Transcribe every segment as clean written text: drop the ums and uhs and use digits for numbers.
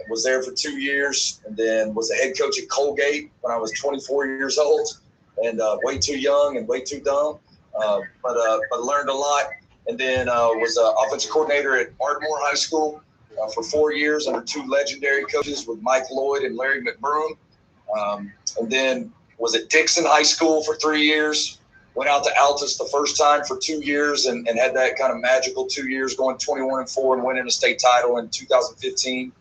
was there for 2 years, and then was the head coach at Colgate when I was 24 years old, and way too young and way too dumb, but learned a lot. And then was offensive coordinator at Ardmore High School for 4 years under two legendary coaches with Mike Lloyd and Larry McBroom. And then was at Dixon High School for 3 years. Went out to Altus the first time for 2 years and had that kind of magical 2 years, going 21-4 and winning a state title in 2015.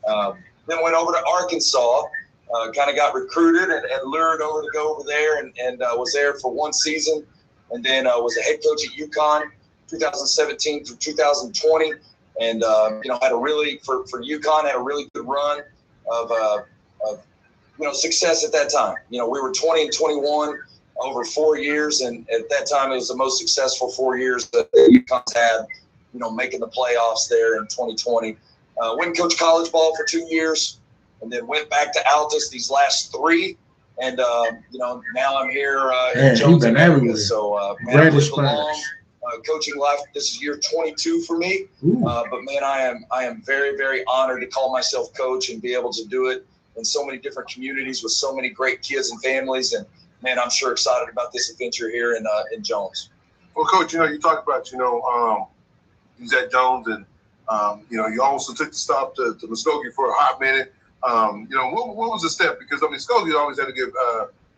Then went over to Arkansas, kind of got recruited and lured over to go over there and was there for one season. And then was a head coach at UConn 2017 through 2020. And, had a really, for UConn, had a really good run of success at that time. We were 20-21 over 4 years, and at that time it was the most successful 4 years that UConn's had, making the playoffs there in 2020. Went and coached college ball for 2 years, and then went back to Altus these last three. And, now I'm here in Jones area. So, man, I've lived a long coaching life. This is year 22 for me. But, man, I am very, very honored to call myself coach and be able to do it in so many different communities with so many great kids and families. And, man, I'm sure excited about this adventure here in Jones. Well, Coach, you talked about, he's at Jones, and, you also took the stop to Muskogee for a hot minute. What was the step? Because, Muskogee always had a good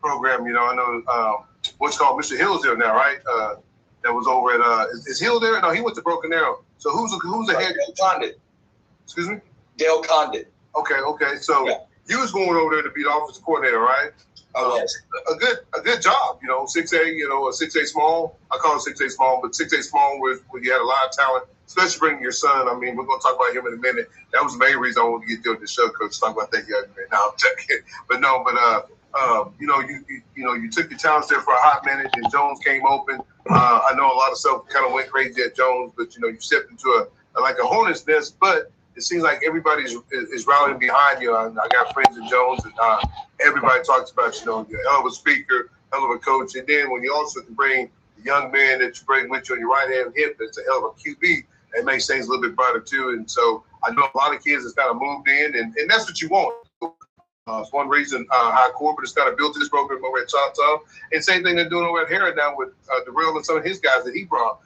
program. I know what's called Mr. Hill's there now, right? That was over at is Hill there? No, he went to Broken Arrow. So who's the head? Dale Condit. Excuse me? Dale Condit. Okay. So you was going over there to be the offensive coordinator, right? Yes. A good job, 6'8", a 6'8" small. I call it 6'8" small, but 6'8" small where you had a lot of talent, especially bringing your son. We're going to talk about him in a minute. That was the main reason I wanted to get you on the show, Coach. Talk about that young man. No, I'm joking. But no, you took your talents there for a hot minute, and Jones came open. I know a lot of stuff kind of went crazy at Jones, but you stepped into a hornet's nest, but it seems like everybody is rallying behind you. I got friends in Jones, and everybody talks about, you're a hell of a speaker, hell of a coach. And then when you also can bring the young man that you bring with you on your right-hand hip, that's a hell of a QB, it makes things a little bit brighter too. And so I know a lot of kids has kind of moved in, and that's what you want. It's one reason how Corbett has kind of built this program over at Choctaw. And same thing they're doing over at Herod now with Darrell and some of his guys that he brought.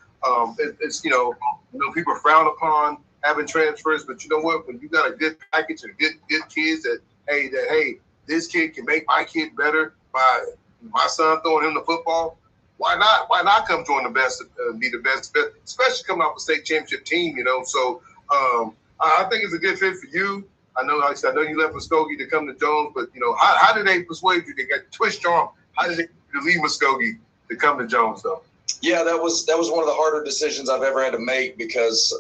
People frown upon having transfers, but you know what? When you got a good package and good kids that hey, this kid can make my kid better by my son throwing him the football. Why not? Why not come join the best, be the best, especially coming off a state championship team, So I think it's a good fit for you. I know, like I said, I know you left Muskogee to come to Jones, but how did they persuade you? They got twist your arm. How did they leave Muskogee to come to Jones, though? Yeah, that was one of the harder decisions I've ever had to make because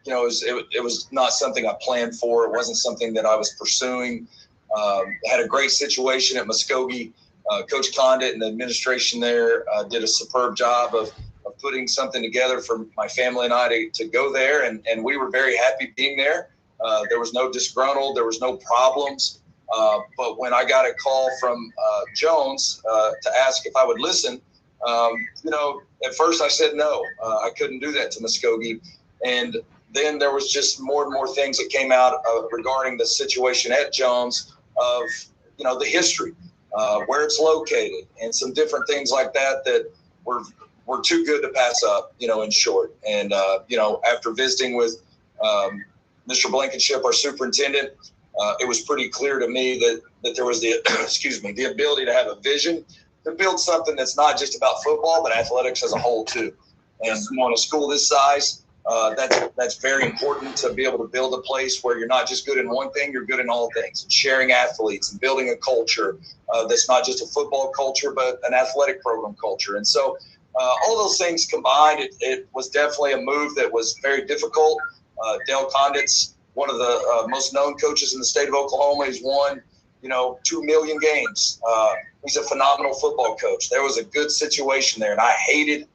it was not something I planned for. It wasn't something that I was pursuing. Had a great situation at Muskogee. Coach Condit and the administration there did a superb job of putting something together for my family and I to go there, and we were very happy being there. There was no disgruntled, there was no problems. But when I got a call from Jones to ask if I would listen, at first I said no. I couldn't do that to Muskogee. And then there was just more and more things that came out regarding the situation at Jones of, the history, where it's located, and some different things like that were too good to pass up, in short. And, after visiting with Mr. Blankenship, our superintendent, it was pretty clear to me that there was the ability to have a vision to build something that's not just about football, but athletics as a whole too. And on a school this size, that's very important to be able to build a place where you're not just good in one thing, you're good in all things. And sharing athletes and building a culture that's not just a football culture, but an athletic program culture. And so all those things combined, it was definitely a move that was very difficult. Dale Condit's one of the most known coaches in the state of Oklahoma. He's won, 2 million games. He's a phenomenal football coach. There was a good situation there, and I hated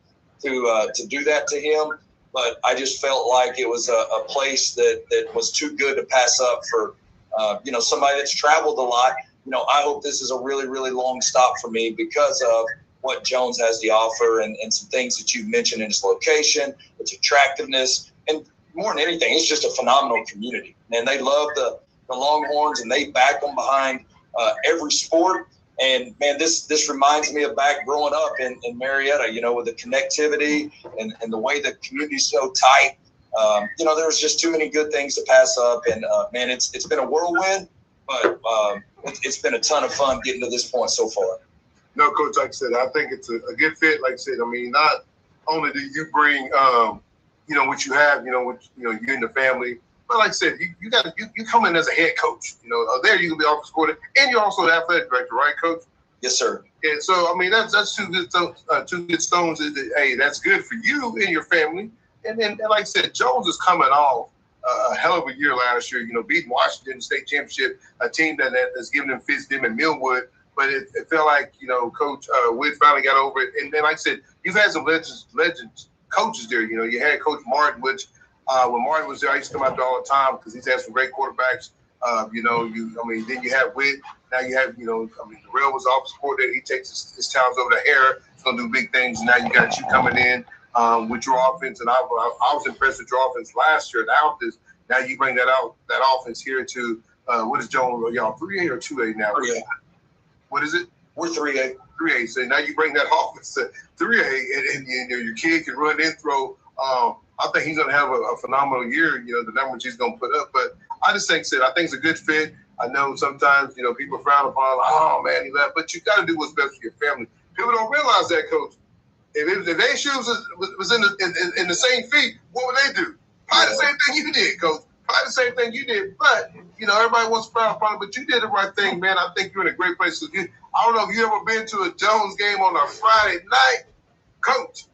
to do that to him, but I just felt like it was a place that was too good to pass up for, somebody that's traveled a lot. I hope this is a really, really long stop for me because of what Jones has to offer and some things that you've mentioned in its location, its attractiveness, and more than anything, it's just a phenomenal community. And they love the Longhorns, and they back them behind every sport. And man, this reminds me of back growing up in Marietta, with the connectivity and the way the community's so tight. There's just too many good things to pass up. And man, it's been a whirlwind, but it's been a ton of fun getting to this point so far. No, Coach, like I said, I think it's a good fit. Like I said, I mean, not only do you bring, what you have, you and the family, but like I said, you come in as a head coach. There you can be office coordinator, and you're also the athletic director, right, Coach? Yes, sir. And so, I mean, that's two good stones. Hey, that's good for you and your family. And then, like I said, Jones is coming off a hell of a year last year. Beating Washington State Championship, a team that's giving them fits them in Millwood. But it felt like, Coach Witt finally got over it. And then, like I said, you've had some legends coaches there. You had Coach Martin, which when Martin was there, I used to come out there all the time because he's had some great quarterbacks. Then you have Witt. Now you have, Darrell was office coordinator. He takes his talents over to Hare. He's going to do big things. Now you got you coming in with your offense. And I was impressed with your offense last year at Altus. Now you bring that offense here to, what is Jones? Y'all 3A or 2A now? 3A. What is it? We're 3A. 3A. So now you bring that offense to 3A, and your kid can run and throw. I think he's going to have a phenomenal year, the numbers he's going to put up. But I just think it's a good fit. I know sometimes, people frown upon, oh, man, he left. But you got to do what's best for your family. People don't realize that, Coach. If their shoes was in the same feet, what would they do? Probably the same thing you did, Coach. Probably the same thing you did. But, everybody wants to frown upon it. But you did the right thing, man. I think you're in a great place. I don't know if you ever been to a Jones game on a Friday night. Coach,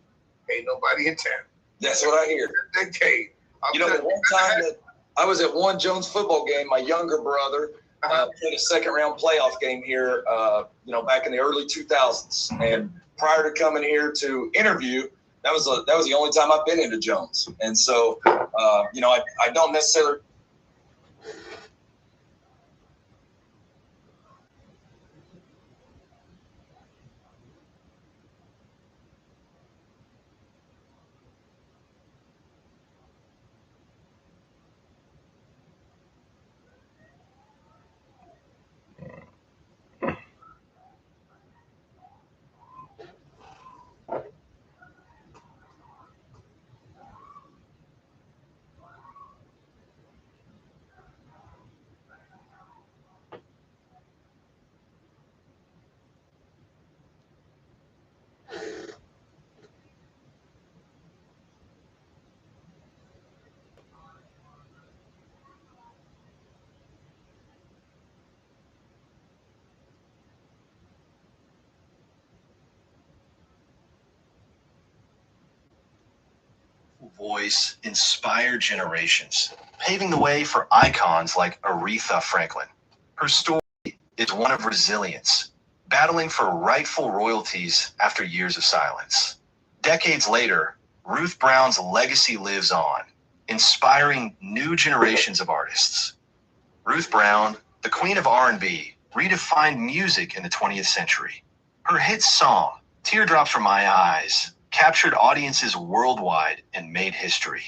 ain't nobody in town. That's what I hear. They came. The one time that I was at one Jones football game, my younger brother played a second-round playoff game here, back in the early 2000s. And prior to coming here to interview, that was the only time I've been into Jones. And so, I don't necessarily – voice inspired generations, paving the way for icons like Aretha Franklin. Her story is one of resilience, battling for rightful royalties after years of silence. Decades later, Ruth Brown's legacy lives on, inspiring new generations of artists. Ruth Brown, the queen of R&B, redefined music in the 20th century. Her hit song, Teardrops From My Eyes, captured audiences worldwide and made history.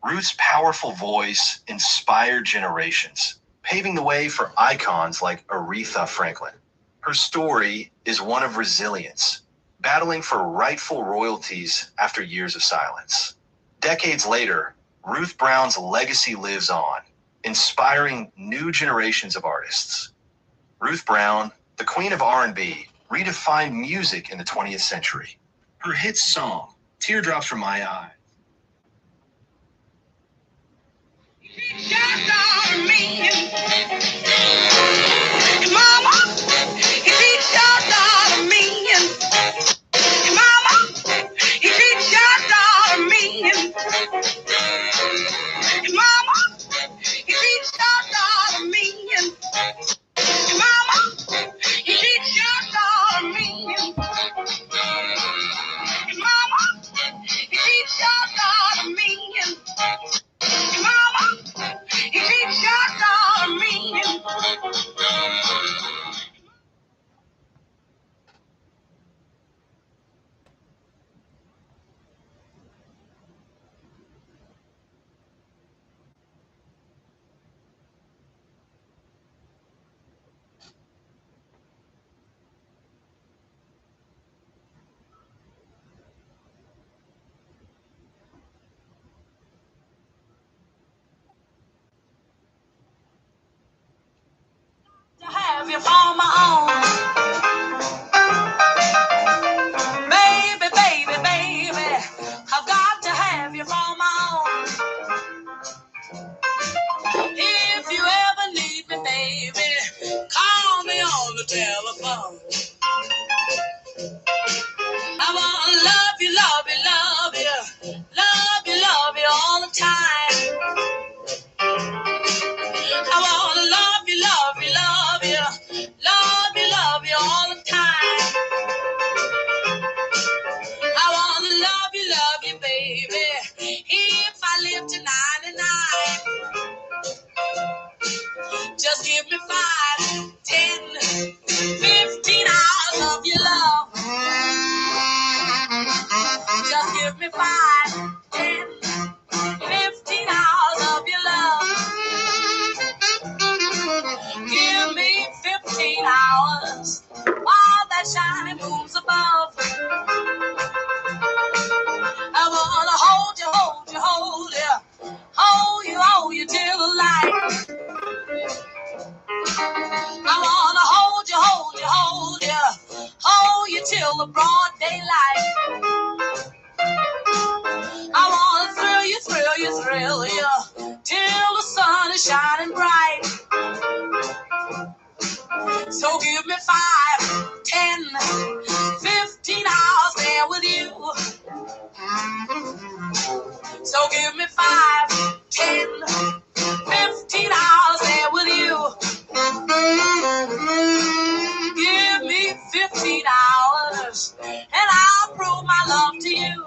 Ruth's powerful voice inspired generations, paving the way for icons like Aretha Franklin. Her story is one of resilience, battling for rightful royalties after years of silence. Decades later, Ruth Brown's legacy lives on, inspiring new generations of artists. Ruth Brown, the queen of R&B, redefined music in the 20th century. Her hit song, Teardrops From My Eyes. Mama, he beat shots out of me. you for my own. Baby, baby, baby, I've got to have you for my own. If you ever need me, baby, call me on the telephone. I wanna love you, love you, love you, love you, love you all the time. I wanna love you, love you, love you, love you, love you all the time. I wanna love you, baby. If I live to 99, just give me 5, 10, 15 hours of your love. Just give me 5, 10, 15 hours of your love. Give me 15 hours while that shining moon's above. I wanna hold you, hold you, hold you, hold you till the light. I wanna hold you, hold you, hold you, hold you till the broad daylight. I wanna thrill you, thrill you, thrill you till the sun is shining bright. So give me 5, 10, 15 hours there with you. So give me 5, 10, 15 hours there with you. Give me 15 hours and I'll prove my love to you.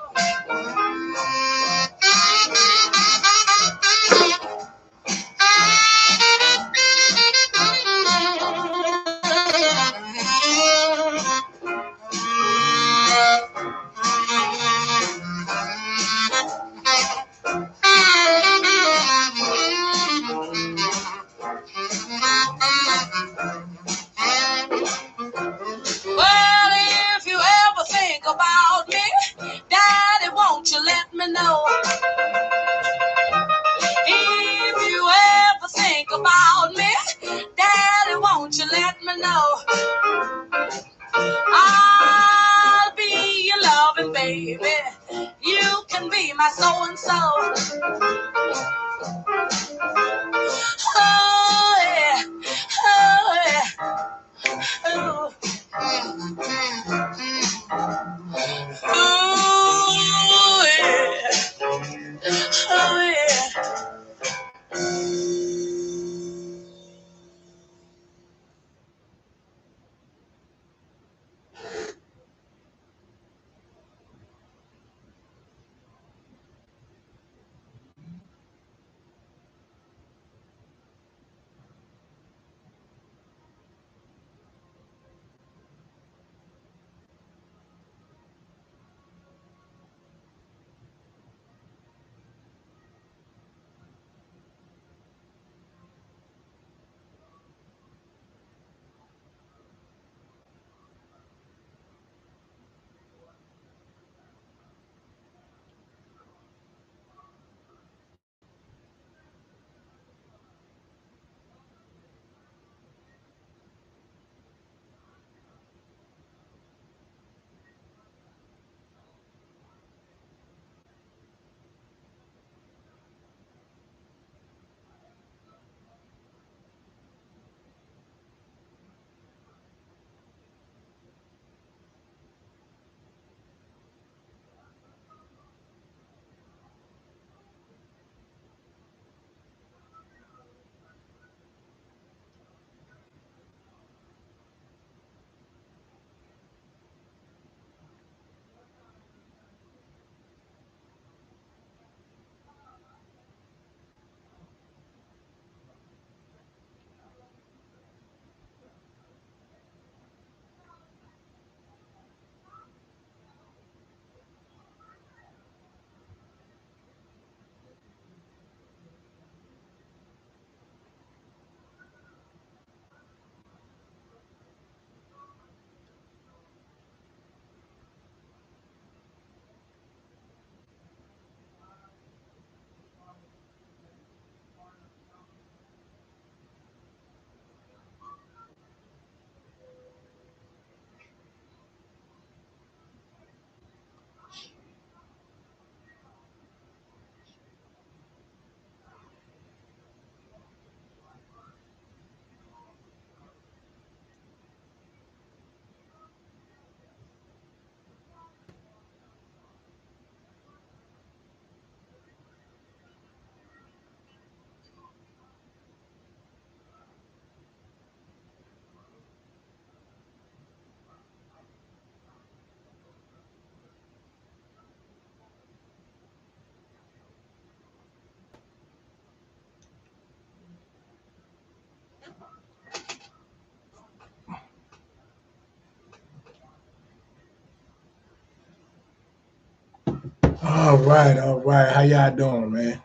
All right, all right. How y'all doing, man?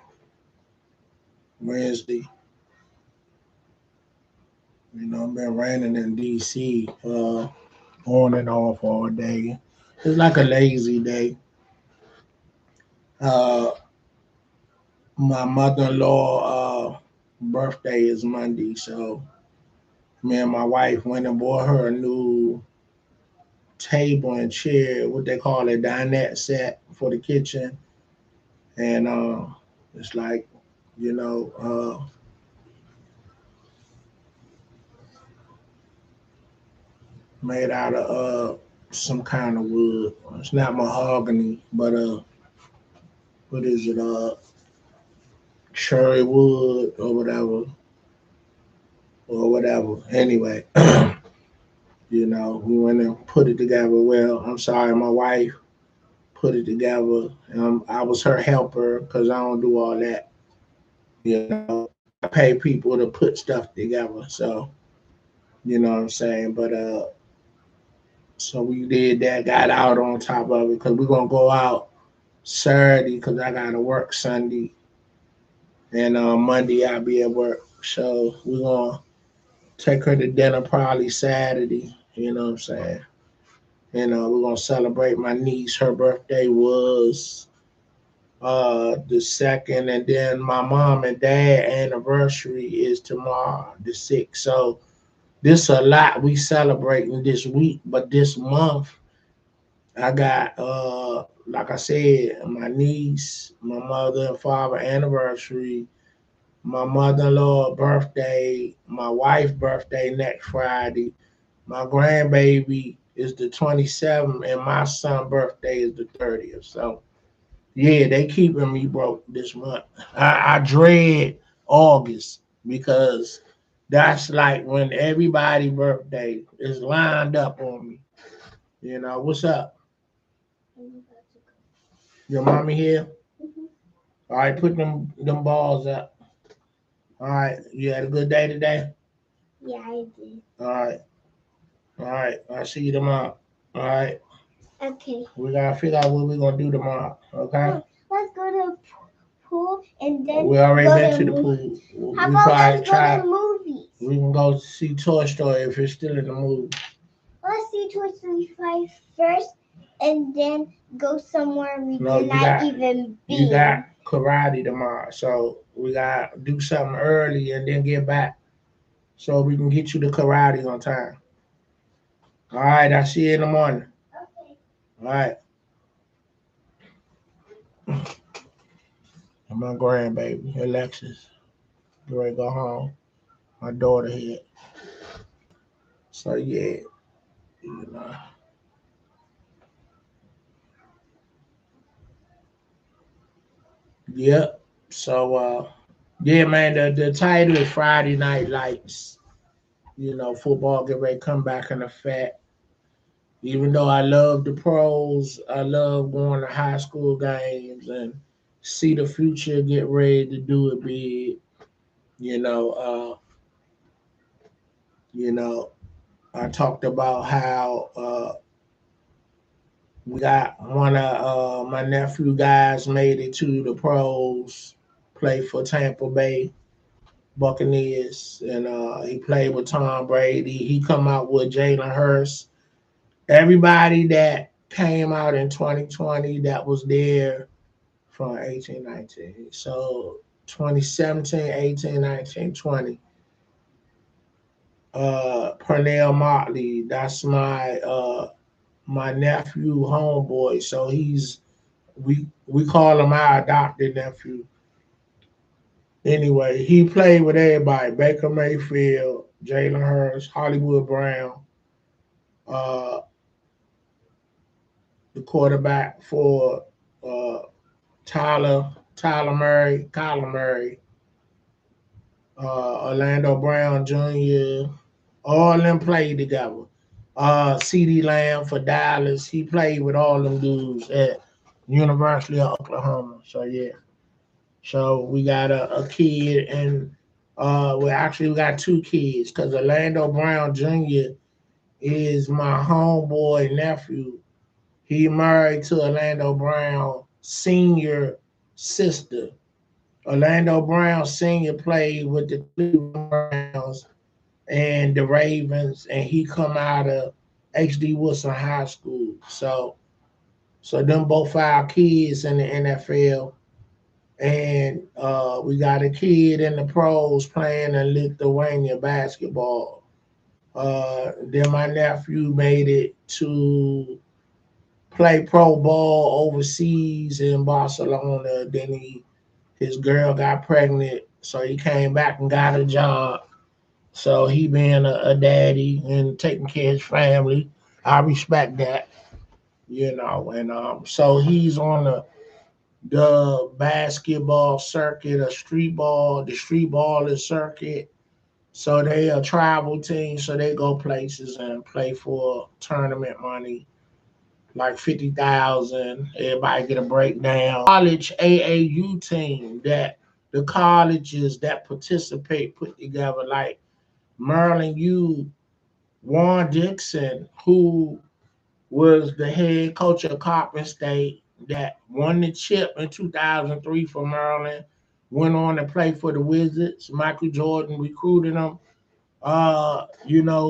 Wednesday. I've been raining in DC, on and off all day. It's like a lazy day. Uh, my mother-in-law birthday is Monday, so me and my wife went and bought her a new table and chair, what they call a dinette set for the kitchen, and it's like, you know, made out of some kind of wood. It's not mahogany, but what is it? Cherry wood or whatever, or whatever. Anyway, we went and put it together. Well, I'm sorry, my wife put it together. I was her helper because I don't do all that. I pay people to put stuff together. So you know what I'm saying. But so we did that. Got out on top of it because we're gonna go out Saturday because I gotta work Sunday, and Monday I'll be at work. So we're gonna take her to dinner probably Saturday. You know what I'm saying? We're gonna celebrate my niece. Her birthday was the second, and then my mom and dad anniversary is tomorrow, the 6th. So this a lot we celebrating this week, but this month I got like I said, my niece, my mother and father anniversary, my mother-in-law birthday, my wife's birthday next Friday, my grandbaby is the 27th, and my son's birthday is the 30th. So yeah, they keeping me broke this month. I dread August because that's like when everybody's birthday is lined up on me. What's up? Your mommy here? All right, put them balls up. All right, you had a good day today? Yeah, I did. All right. All right. I'll see you tomorrow. All right. Okay. We gotta figure out what we're gonna do tomorrow. Okay. Let's go to the pool and then We already go been to to the pool. How We about probably let's go try. to the movies? We can go see Toy Story if it's still in the movie. Let's see Toy Story 5 first and then go somewhere we No, did not even be. You got karate tomorrow, so we gotta do something early and then get back so we can get you to karate on time. All right. I'll see you in the morning. Okay. All right. And my grandbaby, Alexis, get ready to go home. My daughter here. So yeah, you know. Yep. So yeah, man, the title is Friday Night Lights. Football get ready to come back in effect. Even though I love the pros, I love going to high school games and see the future get ready to do it big. You know, uh, you know, I talked about how we got one of my nephew guys made it to the pros, play for Tampa Bay Buccaneers, and he played with Tom Brady. He come out with Jalen Hurts. Everybody that came out in 2020 that was there from 18, 19. So 2017, 18, 19, 20. Pernell Motley, that's my nephew homeboy. So we call him our adopted nephew. Anyway, he played with everybody: Baker Mayfield, Jalen Hurts, Hollywood Brown, uh, the quarterback for uh, Tyler Murray, Kyler Murray, Orlando Brown Jr. All of them played together. C.D. Lamb for Dallas, he played with all them dudes at University of Oklahoma. So yeah. So we got a kid, and we got two kids because Orlando Brown Jr. is my homeboy nephew. He married to Orlando Brown senior sister. Orlando Brown Sr. played with the Cleveland Browns and the Ravens, and he come out of H.D. Wilson High School. So them both our kids in the NFL, and we got a kid in the pros playing in Lithuania basketball. Then my nephew made it to play pro ball overseas in Barcelona. Then his girl got pregnant, so he came back and got a job. So he being a daddy and taking care of his family, I respect that, And so he's on the basketball circuit, the street baller circuit. So they a travel team, so they go places and play for tournament money, like 50,000. Everybody get a breakdown. College AAU team that the colleges that participate put together, like Maryland U, Warren Dixon, who was the head coach of Coppin State, that won the chip in 2003 for Maryland, went on to play for the Wizards. Michael Jordan recruited him.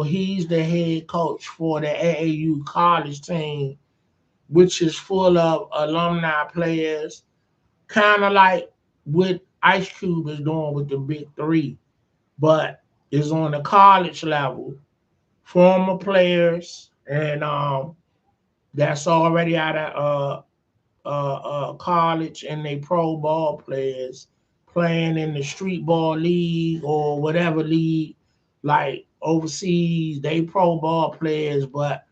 He's the head coach for the AAU college team, which is full of alumni players, kind of like what Ice Cube is doing with the Big Three, but is on the college level. Former players, and that's already out of college, and they pro ball players playing in the street ball league or whatever league, like overseas. They pro ball players, but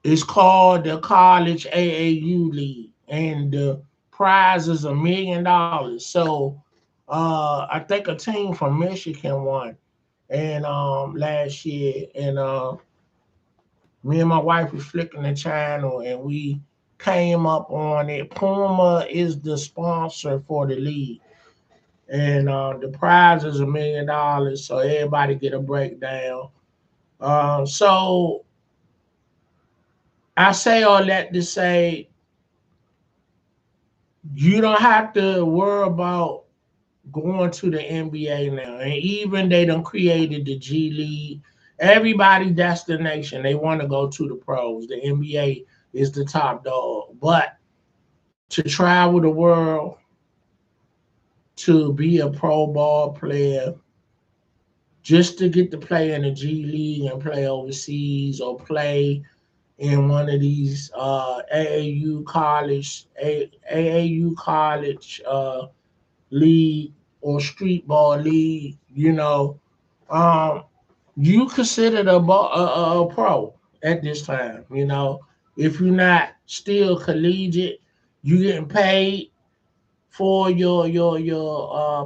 it's called the College AAU League, and the prize is $1 million. So I think a team from Michigan won, and last year, and me and my wife was flicking the channel, and we came up on it. Puma is the sponsor for the league, and the prize is $1 million. So everybody get a breakdown. So I say all that to say you don't have to worry about going to the NBA now. And even they done created the G League. Everybody destination, they want to go to the pros. The NBA is the top dog. But to travel the world, to be a pro ball player, just to get to play in the G League and play overseas or play in one of these AAU college league or street ball league, um, you considered a pro at this time. If you're not still collegiate, you getting paid for your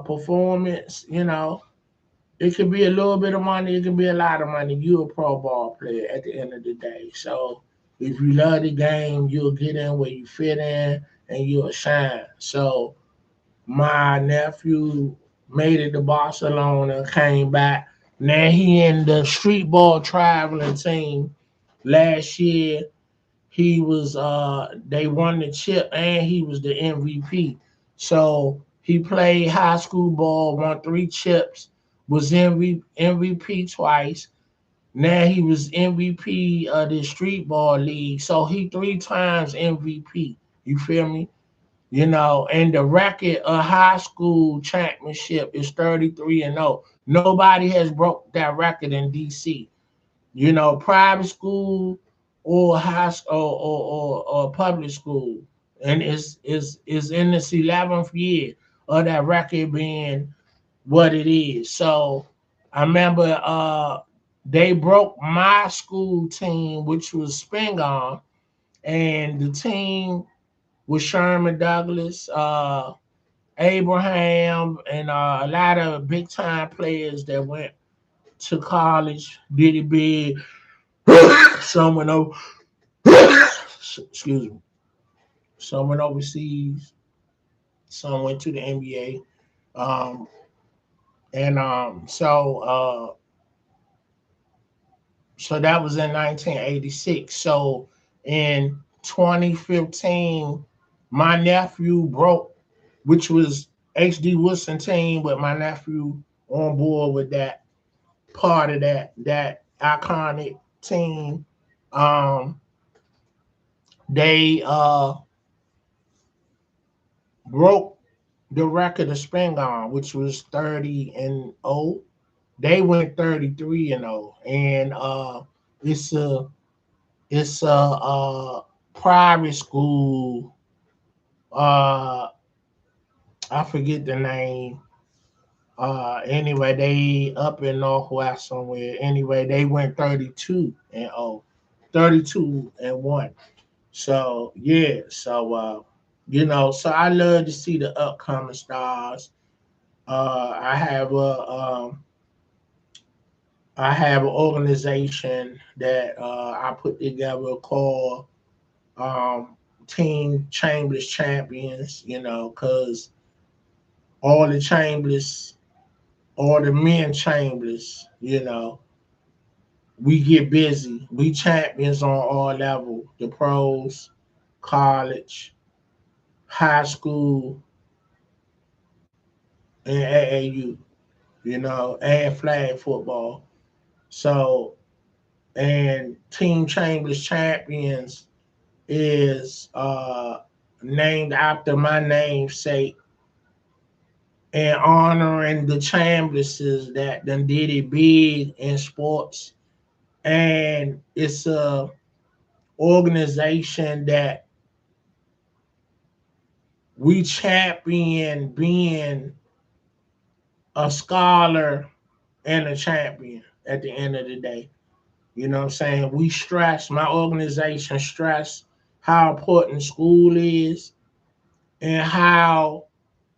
performance. It could be a little bit of money, it could be a lot of money. You're a pro ball player at the end of the day. So if you love the game, you'll get in where you fit in and you'll shine. So my nephew made it to Barcelona, came back. Now he in the street ball traveling team. Last year he was they won the chip and he was the MVP. So he played high school ball, won 3 chips, was MVP twice. Now he was MVP of the street ball league. So he 3 times MVP. You feel me? And the record of high school championship is 33-0. Nobody has broke that record in DC. Private school or high school or public school, and is in this 11th year of that record being what it is. So I remember they broke my school team, which was Spingarn, and the team with Sherman Douglas, Abraham, and a lot of big time players that went to college, did it big. Some went over, excuse me. Some went overseas. Some went to the NBA. And so that was in 1986. So in 2015, my nephew broke, which was HD Wilson team, with my nephew on board with that part of that iconic team. Um, they broke the record of Spingarn, which was 30-0. They went 33-0, and it's a private school. Uh, I forget the name. Anyway, they up in Northwest somewhere. Anyway, they went 32-0, 32-1. So yeah, so I love to see the upcoming stars. I have an organization that I put together called um, Team Chambers Champions. Because all the chambers, all the men chambers, we get busy. We champions on all level, the pros, college, high school, and AAU, and flag football. So, and Team Chambers Champions is named after my namesake and honoring the Chamberses that done did it big in sports. And it's a organization that we champion being a scholar and a champion at the end of the day. You know what I'm saying? My organization stress how important school is and how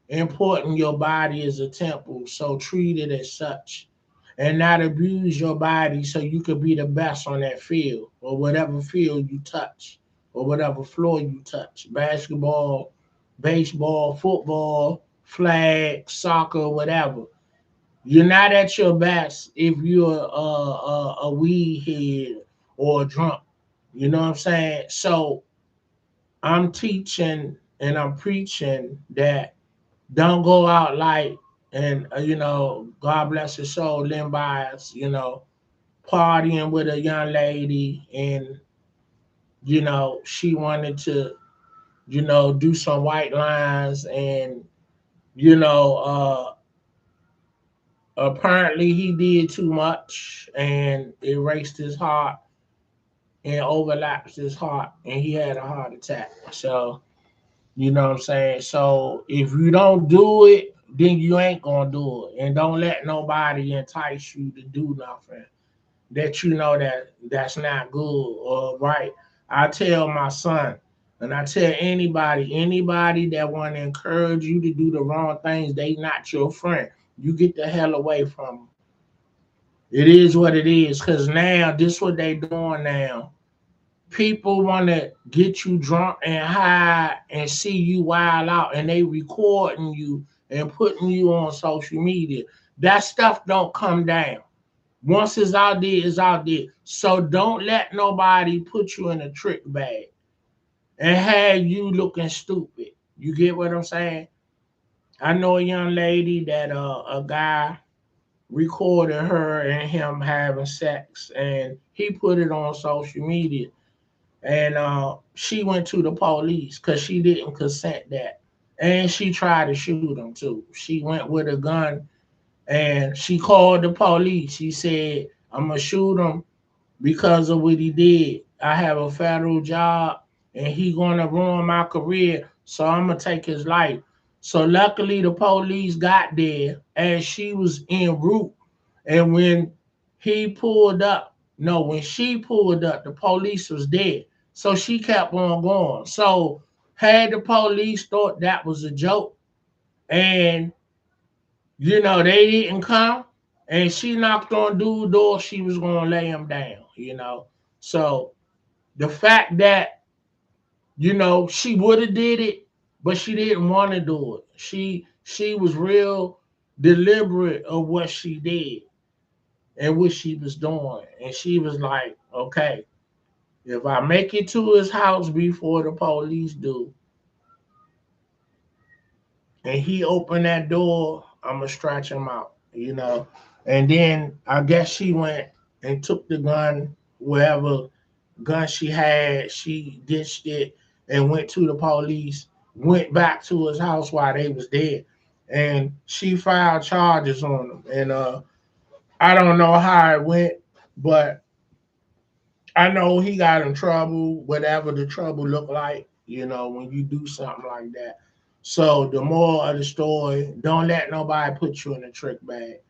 important your body is a temple. So treat it as such and not abuse your body so you could be the best on that field or whatever field you touch or whatever floor you touch. Basketball, baseball, football, flag, soccer, whatever. You're not at your best if you're a weed head or a drunk. You know what I'm saying? So I'm teaching and I'm preaching that don't go out like, and God bless his soul, Lynn Byers, partying with a young lady, and she wanted to do some white lines, and you know uh apparently he did too much and erased his heart and overlapped his heart, and he had a heart attack. So you know what I'm saying? So if you don't do it, then you ain't gonna do it. And don't let nobody entice you to do nothing that that's not good or right. I tell my son, and I tell anybody that want to encourage you to do the wrong things, they not your friend. You get the hell away from them. It is what it is. Cause now this what they doing now. People want to get you drunk and high and see you wild out, and they recording you and putting you on social media. That stuff don't come down. Once it's out there, it's out there. So don't let nobody put you in a trick bag and have you looking stupid. You get what I'm saying? I know a young lady that a guy recorded her and him having sex, and he put it on social media, and she went to the police because she didn't consent that, and she tried to shoot him too. She went with a gun and she called the police. She said, "I'm gonna shoot him because of what he did. I have a federal job and he gonna ruin my career, so I'm gonna take his life." So luckily the police got there and she was en route. And when he pulled up, no, when she pulled up, the police was there. So she kept on going. So had the police thought that was a joke and they didn't come, and she knocked on dude's door, she was gonna lay him down. So the fact that, she would have did it, but she didn't want to do it. She was real deliberate of what she did and what she was doing. And she was like, okay, if I make it to his house before the police do, and he opened that door, I'ma stretch him out, you know. And then I guess she went and took the gun, wherever gun she had, she ditched it and went to the police, went back to his house while they was dead. And she filed charges on him. And I don't know how it went, but I know he got in trouble, whatever the trouble looked like, you know, when you do something like that. So the moral of the story, don't let nobody put you in a trick bag.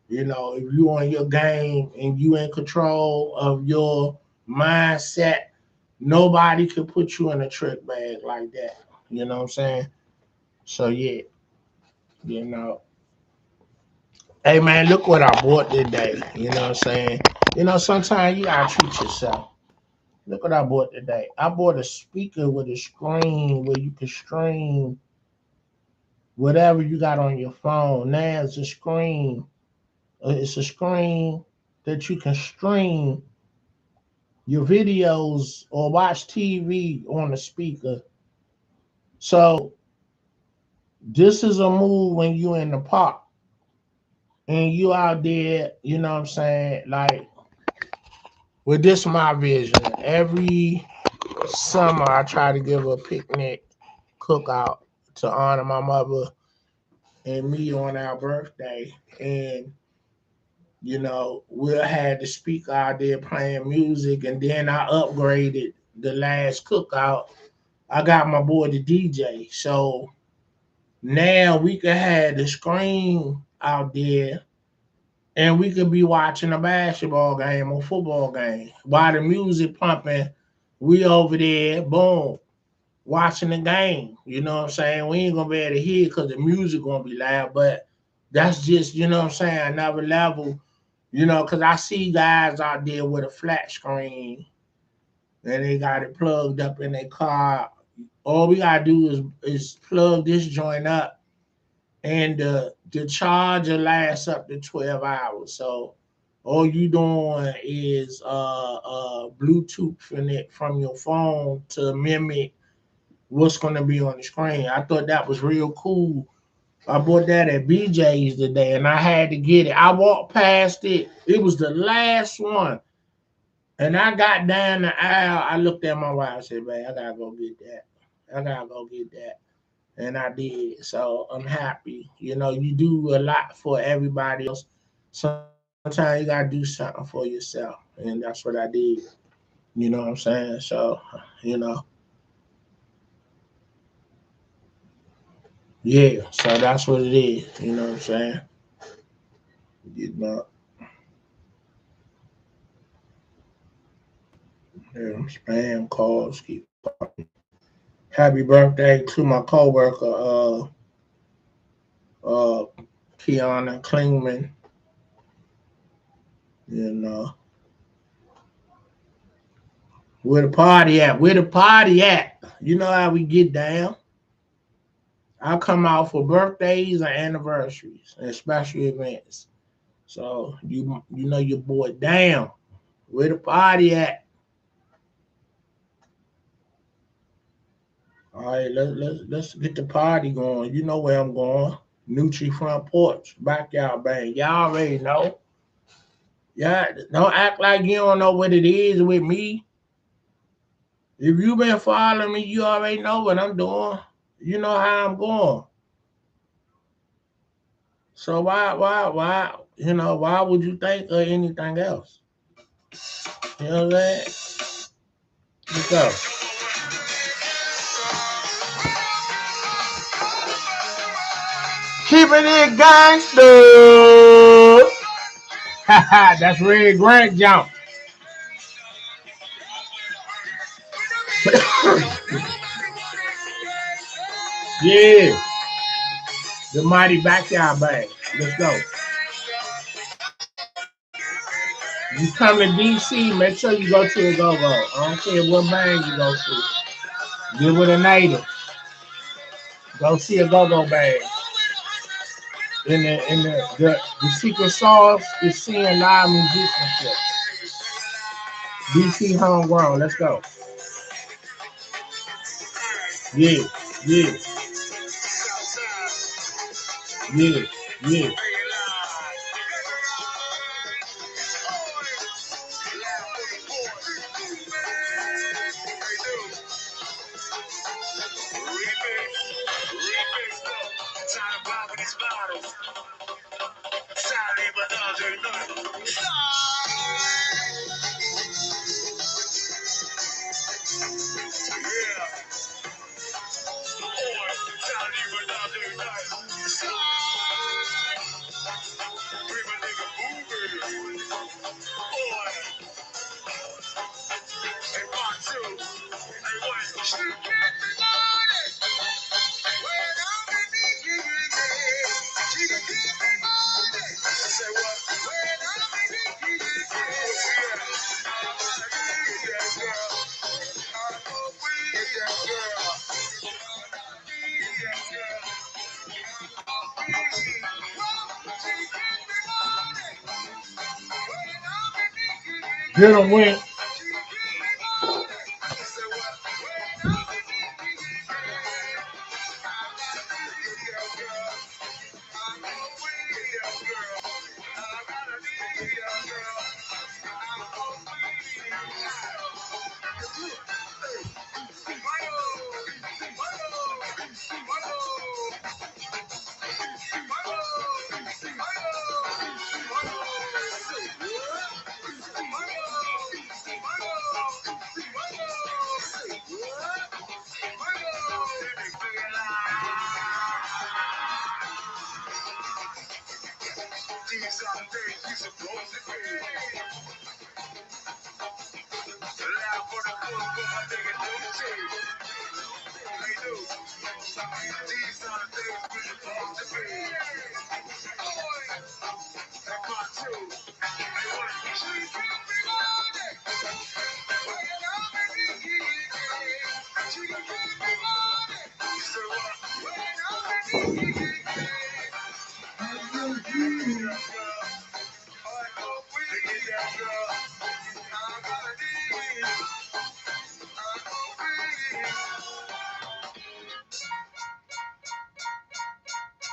You know, if you on your game and you in control of your mindset, nobody can put you in a trick bag like that. You know what I'm saying? So yeah, you know. Hey man, look what I bought today. You know what I'm saying? You know, sometimes you gotta treat yourself. Look what I bought today. I bought a speaker with a screen where you can stream whatever you got on your phone. Now it's a screen. It's a screen that you can stream your videos or watch TV on the speaker. So this is a move when you in the park and you out there, you know what I'm saying? Like, with this my vision. Every summer I try to give a picnic cookout to honor my mother and me on our birthday. And, you know, we'll have the speaker out there playing music, and then I upgraded the last cookout. I got my boy the DJ. So now we could have the screen out there and we could be watching a basketball game or football game while the music pumping. We over there, boom, watching the game. You know what I'm saying? We ain't gonna be able to hear because the music gonna be loud, but that's just, you know what I'm saying, another level. You know, because I see guys out there with a flat screen and they got it plugged up in their car. All we gotta do is plug this joint up, and the charger lasts up to 12 hours. So all you doing is Bluetooth from your phone to mimic what's gonna be on the screen. I thought that was real cool. I bought that at BJ's today, and I had to get it. I walked past it. It was the last one. And I got down the aisle. I looked at my wife and said, "Man, I gotta go get that. I gotta go get that." And I did. So I'm happy. You know, you do a lot for everybody else. Sometimes you gotta do something for yourself. And that's what I did. You know what I'm saying? So, you know, yeah. So that's what it is. You know what I'm saying? You know, yeah, spam calls keep popping. Happy birthday to my coworker, uh, Kiana Klingman. You know, where the party at? Where the party at? You know how we get down. I come out for birthdays and anniversaries and special events. So you know your boy down. Where the party at? All right, let's get the party going. You know where I'm going. Nutri front porch, backyard bang. Y'all already know. Yeah, don't act like you don't know what it is with me. If you been following me, you already know what I'm doing. You know how I'm going. So why, why would you think of anything else? You know what I'm saying? Let's go. Keeping it gangster. That's Red Grant jump. Yeah, the mighty backyard bang. Let's go. You come to DC, make sure you go to a go-go. I don't care what bang you go to. Get with a native. Go see a go-go bang. The secret sauce is seeing live musicianship. DC homegrown. Let's go. Yeah, yeah. Yeah, yeah. Hit him, win.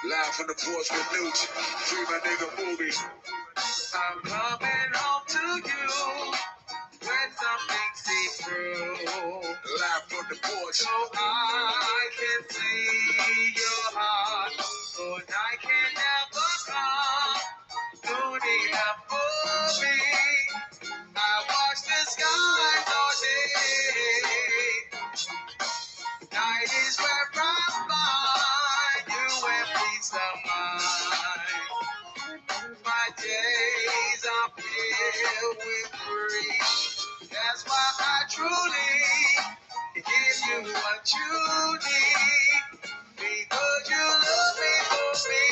Live from the porch with Nooch. Free my nigga movie. I'm coming home to you when something see through. Live from the porch. So I can see your heart. But I can never come. Soon enough for me. I watch the skies all day. Night is where I find you and peace of mind. My days are filled with grief. That's why I truly give you what you need. Because you love me for me.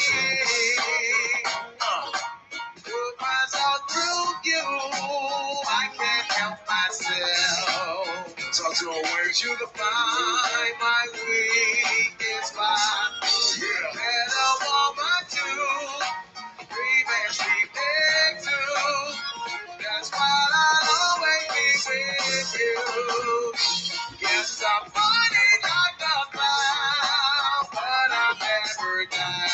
Put myself through you. I can't help myself. Talk to a word you can find my weakest spot. Yeah. Better woman too. Free man, sleep there too. That's why I'll always be with you. Yes, I'm funny like a clown, but I'm never down.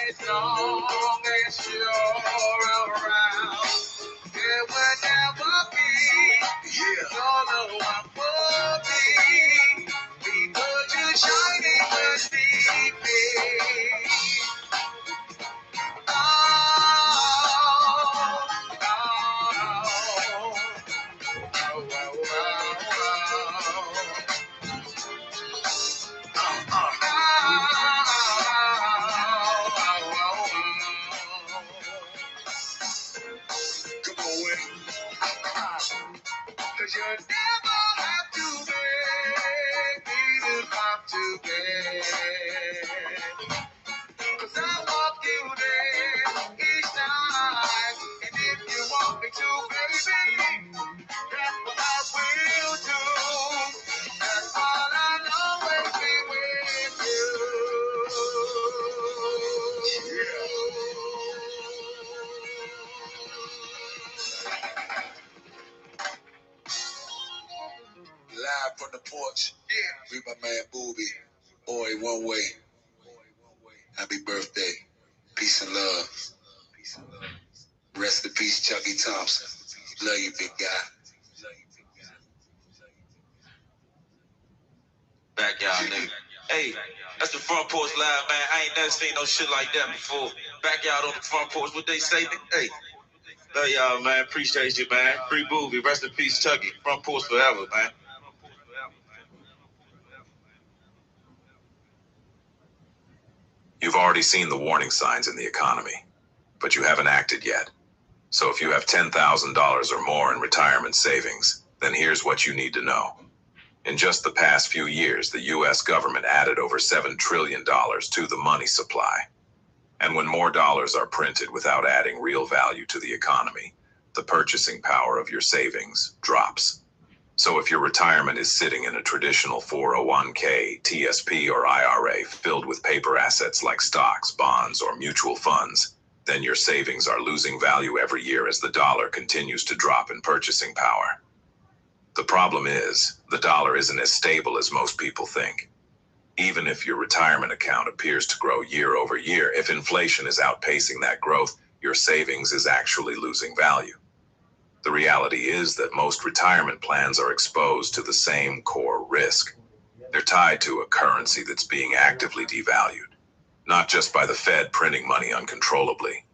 As long as you're around, there will never be. Yeah. All know I'm for me. Because you're shining with me. Oh, oh, come on, Wayne. Cause you never have to beg me to come to bed. Cause I walk you there each time. And if you want me to, baby, that's what I will do. That's all I'll always be with you. Live from the porch. Yeah. Free my man Booby. Boy, one way. Happy birthday. Peace and love. Rest in peace, Chucky Thompson. Love you, big guy. Backyard nigga. Hey, that's the front porch live, man. I ain't never seen no shit like that before. Backyard on the front porch, what they say? Hey, love y'all, man. Appreciate you, man. Free movie. Rest in peace, Chucky. Front porch forever, man. You've already seen the warning signs in the economy, but you haven't acted yet. So if you have $10,000 or more in retirement savings, then here's what you need to know. In just the past few years, the U.S. government added over $7 trillion to the money supply. And when more dollars are printed without adding real value to the economy, the purchasing power of your savings drops. So if your retirement is sitting in a traditional 401k, TSP, or IRA filled with paper assets like stocks, bonds, or mutual funds, then your savings are losing value every year as the dollar continues to drop in purchasing power. The problem is, the dollar isn't as stable as most people think. Even if your retirement account appears to grow year over year, if inflation is outpacing that growth, your savings is actually losing value. The reality is that most retirement plans are exposed to the same core risk. They're tied to a currency that's being actively devalued, not just by the Fed printing money uncontrollably,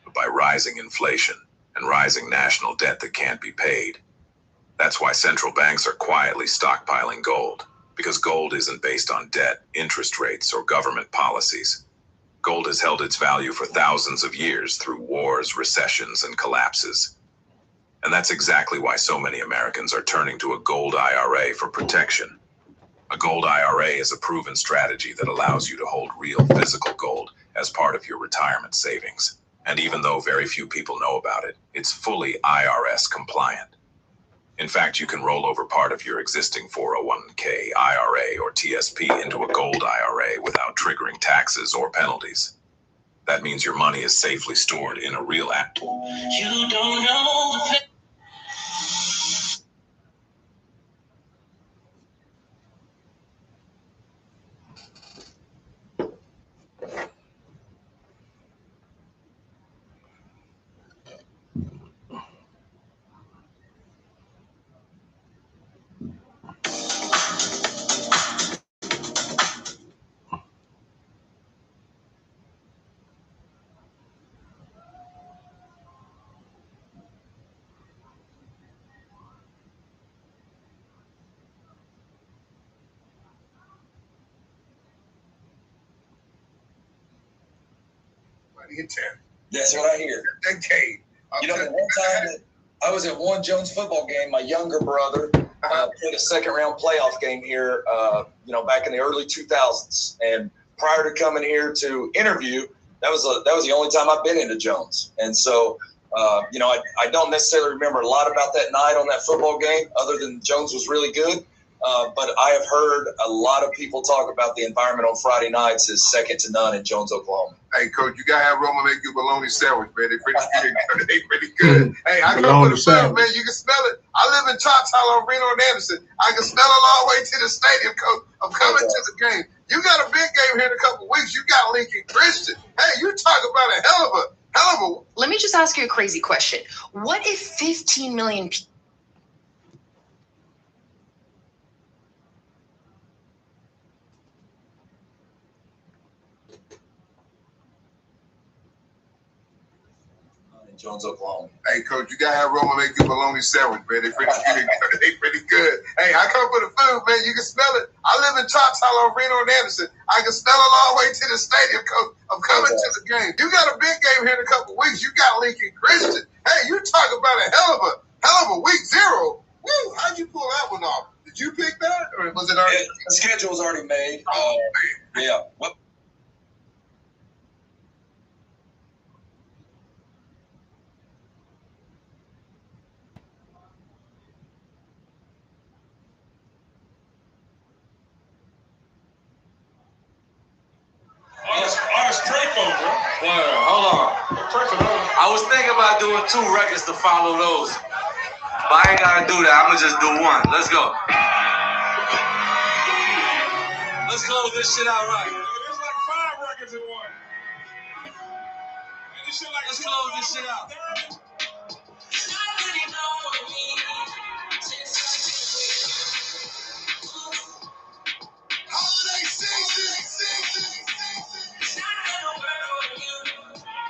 but by rising inflation and rising national debt that can't be paid. That's why central banks are quietly stockpiling gold, because gold isn't based on debt, interest rates, or government policies. Gold has held its value for thousands of years through wars, recessions, and collapses. And that's exactly why so many Americans are turning to a gold IRA for protection. A gold IRA is a proven strategy that allows you to hold real physical gold as part of your retirement savings. And even though very few people know about it, it's fully IRS compliant. In fact, you can roll over part of your existing 401k, IRA, or TSP into a gold IRA without triggering taxes or penalties. That means your money is safely stored in a real act. You don't know the That's what I hear. Decade. You know, the one time that I was at one Jones football game, my younger brother played a second-round playoff game here, back in the early 2000s. And prior to coming here to interview, that was the only time I've been into Jones. And so, I don't necessarily remember a lot about that night on that football game, other than Jones was really good. But I have heard a lot of people talk about the environment on Friday nights is second to none in Jones, Oklahoma. Hey, Coach, you gotta have Roma make you a bologna sandwich, man. They pretty good. They pretty good. Hey, I come for the food, man. You can smell it. I live in Choctaw on Reno and Anderson. I can smell it all the way to the stadium, Coach. I'm coming to the game. You got a big game here in a couple weeks. You got Lincoln Christian. Hey, you talk about a hell of a. Let me just ask you a crazy question. What if 15 million people? Jones, Oklahoma. Hey, Coach, you gotta have Roma make you a bologna sandwich, man. They pretty good. Hey, I come for the food, man. You can smell it. I live in Choctaw on Reno and Anderson. I can smell it all the way to the stadium, Coach. I'm coming to the game. You got a big game here in a couple weeks. You got Lincoln Christian. Hey, you talk about a hell of a week 0. Woo! How'd you pull that one off? Did you pick that, or was it already? The schedule was already made. Yeah. What? Hold on. I was thinking about doing 2 records to follow those. But I ain't gotta do that. I'm gonna just do 1. Let's go. Let's close this shit out right. There's like 5 records in 1. Let's close this shit out. Holiday season.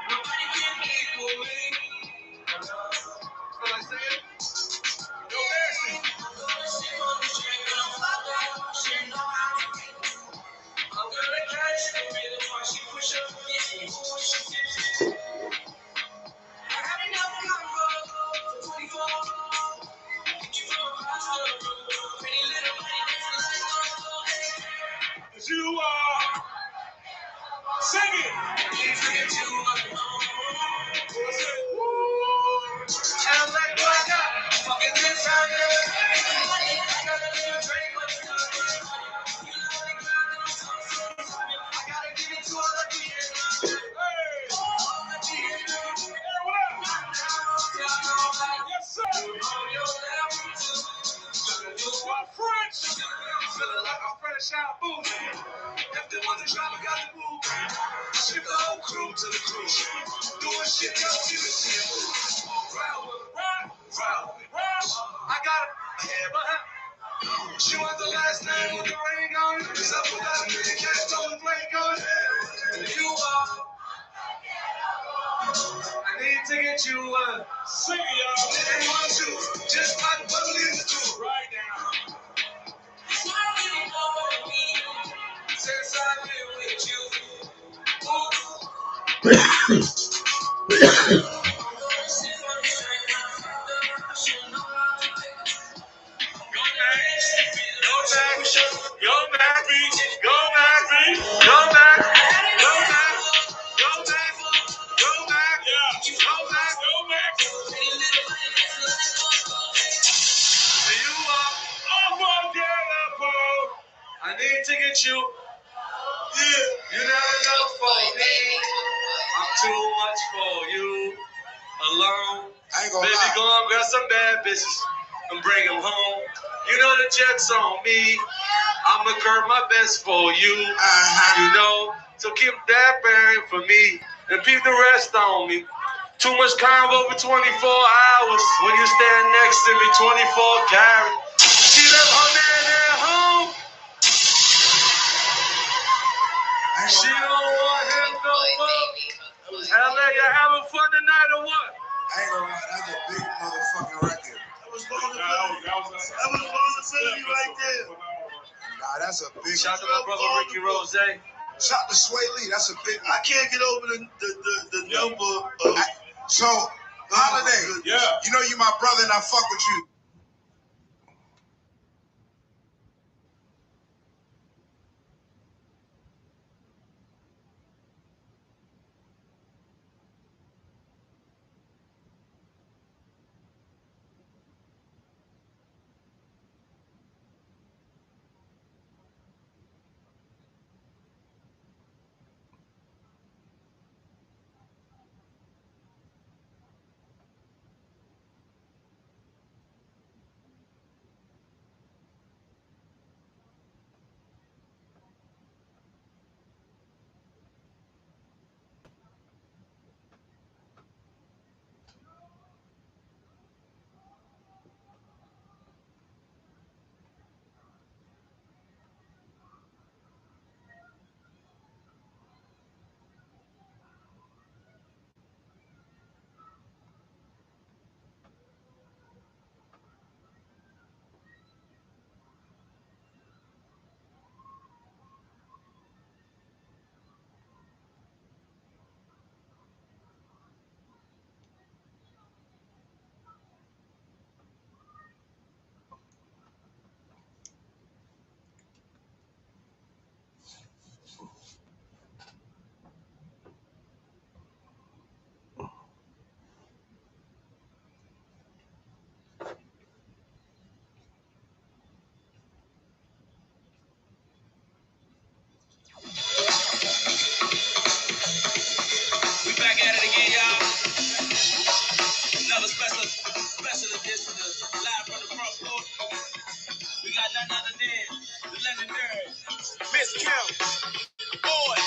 Nobody can equal me. Feel like saying? Yo, Ashley. I'm gonna catch the rhythm while she push up against me. I had enough combo for 24. Get you from a hospital room. Pretty little lady dancing like a cause you are. Sing it. Please get you alone. I'm like, what I got? Fucking this out there. I gotta live a dream, but it's not good. You know the ground and I'm so I gotta give it to her like we ain't love. Hey! Yes, sir! French! Feeling like I'm fresh out booty. If there was a drama, got the move. Ship the whole crew to the cruise. Doing shit y'all see the shit. I got it. Yeah, but she wants the last name with the ring on it. Cause I put out a million cash on the break on it. You are. I need to get you one. Sing it, y'all. It ain't one, two. Just like bubbly in the two. Right now. Since I've been with you. I need to get you. Yeah, you're not enough for me. I'm too much for you. Alone. I ain't gonna Baby, go and grab some bad bitches and bring them home. You know the jet's on me. I'ma curb my best for you. You know, so keep that bearing for me and keep the rest on me. Too much combo for 24 hours when you stand next to me 24 karat. She left her man at home. She don't want him no more. LA, you having fun tonight or what? I ain't gonna lie, that's a big motherfucking record. That was vulnerability right there. Nah, that's a big. Shout out to my brother Ricky Rose. Shout out to Sway Lee. That's a big. I can't get over the number of. So, Holiday. Yeah. You know you my brother and I fuck with you. We back at it again, y'all. Another special edition of Live from the Front Porch. We got none other than the legendary Miss Kim. Boy.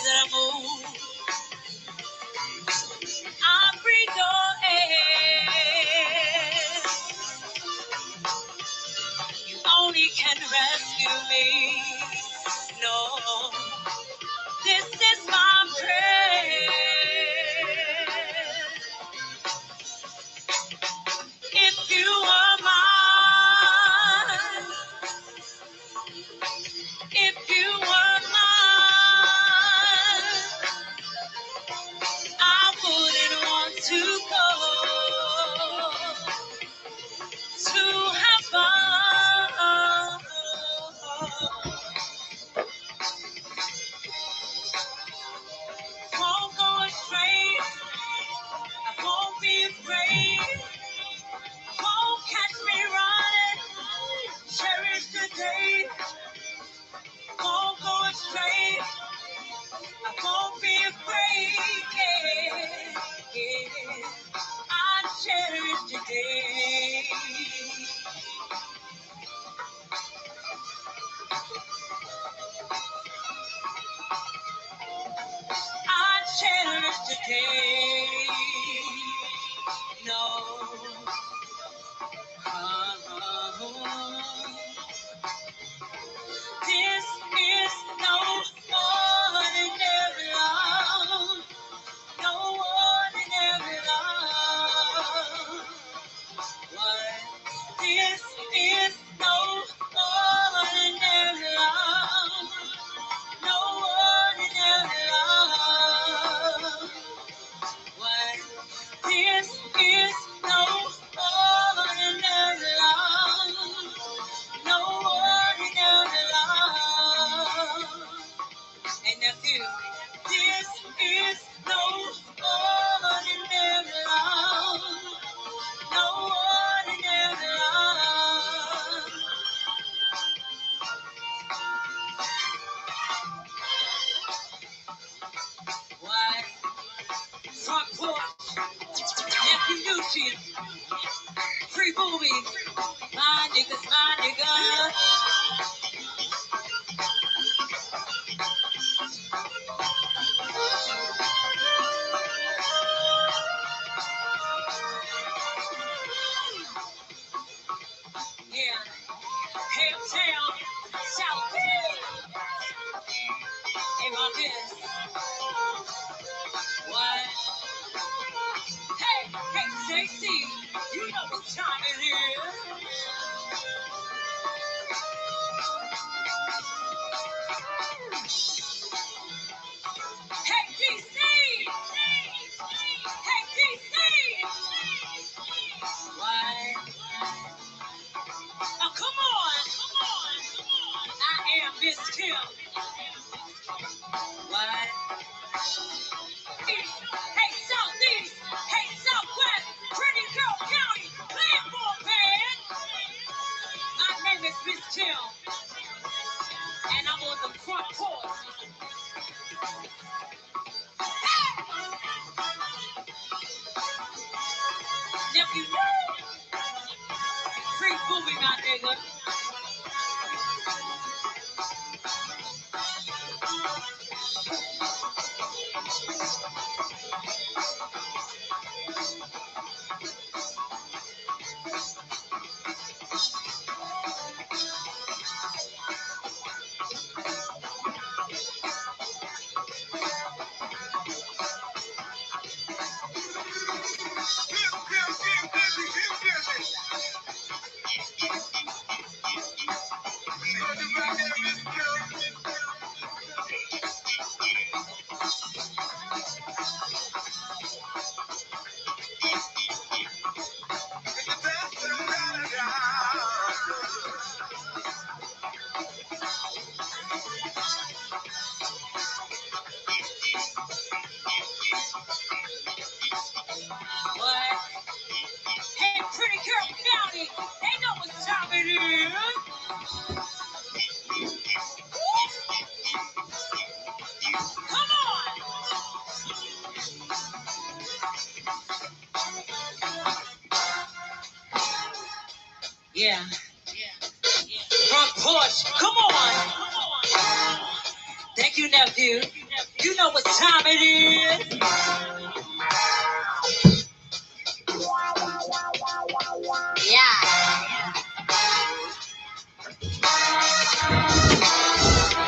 that I move, I breathe your air. You only can rescue me. No, this is my prayer. If you are mine, if you were mine, I wouldn't want to go to heaven. Won't go astray, I won't be afraid, won't catch me running, cherish the day, won't go astray. I won't be afraid, yeah, yeah. I cherish today. I cherish today. No. This is no ordinary love. No ordinary love. What? This is no ordinary love. No ordinary love. What? This is no ordinary love. No ordinary love. And nephew, this is no ordinary love. No ordinary love. What? Front porch, nephew Nucci, free movie, my niggas, my niggas. Yeah, Hamtown, South Beach. Hey, Marcus. What? Hey, JC, you know what time it is. Hey, DC. Hey, DC. What? Oh, come on. I am Miss Kim. What? Hey, Southeast. Hey, Southwest. Pretty Girl County. Playing for a band. My name is Miss Kim. And I'm on the front porch. Hey! Nephew, free movie, my nigga. What? Hey, Pretty Girl County. They know what time it is. Come on. Yeah. Front porch. Come on. Thank you, nephew. You know what time it is. Yeah.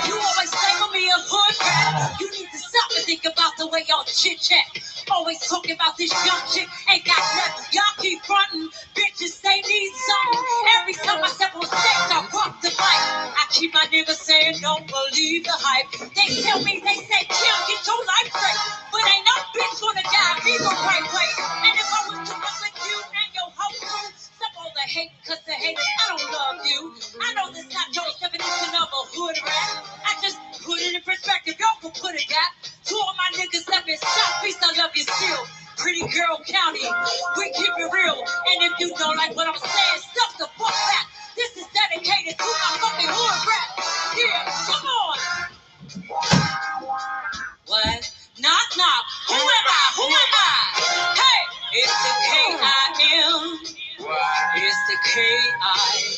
You always label me a hood rat. You need to stop and think about the way y'all chit chat. Always talking about this young chick ain't got nothing. Y'all keep frontin', bitches they need something. Every time I step on stage, I rock the mic. I keep my niggas saying, don't believe the hype. They tell me, they say, Kim, get your life straight. But ain't no bitch gonna die either right way. And if I was to fuck with you and your whole crew, stop all the hate, cause the haters, I don't love you. I know this not your definition of a hood rat. I just put it in perspective. Y'all can put it back. To all my niggas left in Southeast, I love you still. Pretty Girl County, we keep it real. And if you don't like what I'm saying, stuff the fuck back. This is dedicated to my fucking hood rap. Yeah, come on. What? Knock, knock. Who am I? Who am I? Hey, it's the K-I-M. It's the K-I.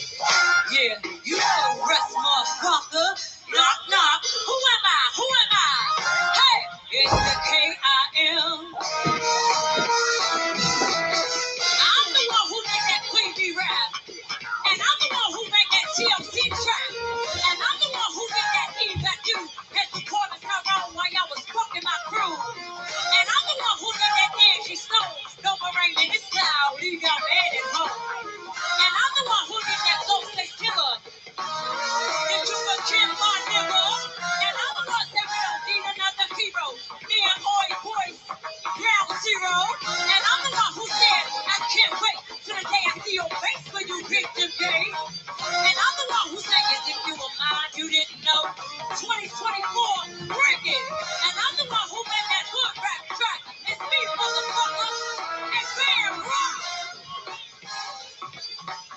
Yeah, you know the rest, motherfucker. Knock, knock. Who am I? Who am I? Hey, it's the K-I-M. I'm the one who made that Queen Bee rap. And I'm the one who made that TLC track. And I'm the one who made that E that you had the corners around while y'all was fucking my crew. And I'm the one who made that Angie Stone. No more rain in this cloud. Leave y'all mad at home. And I'm the one who did that Ghostface Killer. If you could kill my nigga. And I'm the one that we don't need another hero. Me and Oi Boys, Ground Zero. And I'm the one who said, I can't wait till the day I see your face when you bitch them days. And I'm the one who said, yes, if you were mine, you didn't know. 2024, bring it. And I'm the one who made that hood rap track. It's me, motherfucker. And Bam Rock.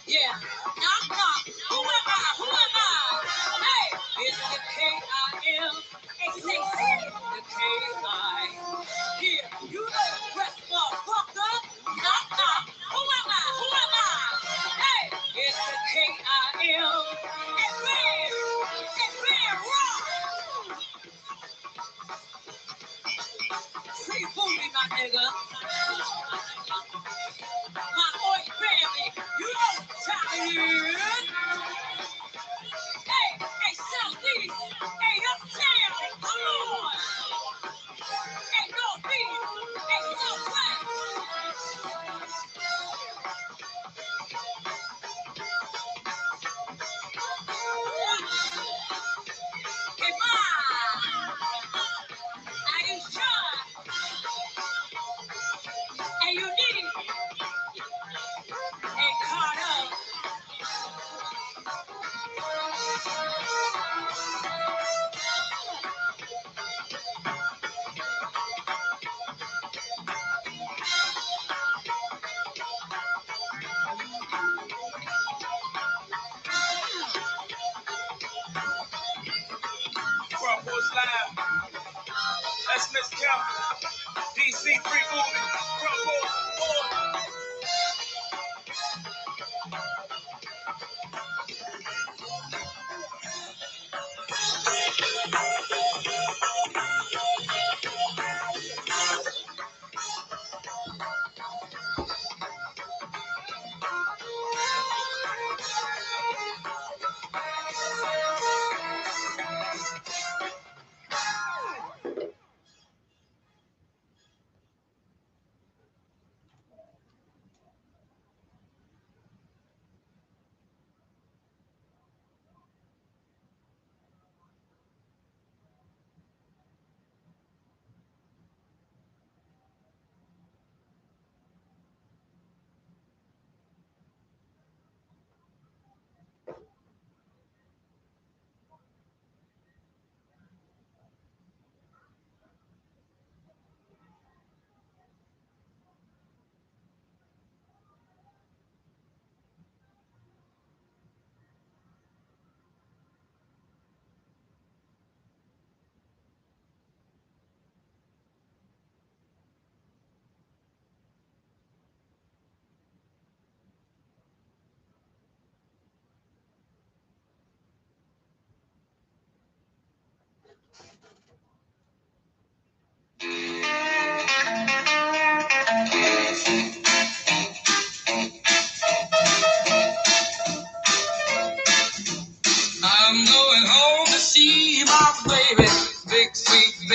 Yeah. Knock, knock. Who am I? Who am I? Hey, it's the K-I-M. It's the K-I. Yeah, you know the rest, motherfucker. Knock, knock. Who am I? Who am I? Hey, it's the K-I-M. It's Bam Rock. Free booty, my nigga. My boy family, you know what time it is. Hey, hey, Southeast, hey, Uptown, come on. Hey, Northeast, hey, Southwest. Hey, Ma, Aisha, hey, Unique, hey, Carter. Front Porch Live, that's Miss Kim, DC Free Movie, Front Porch.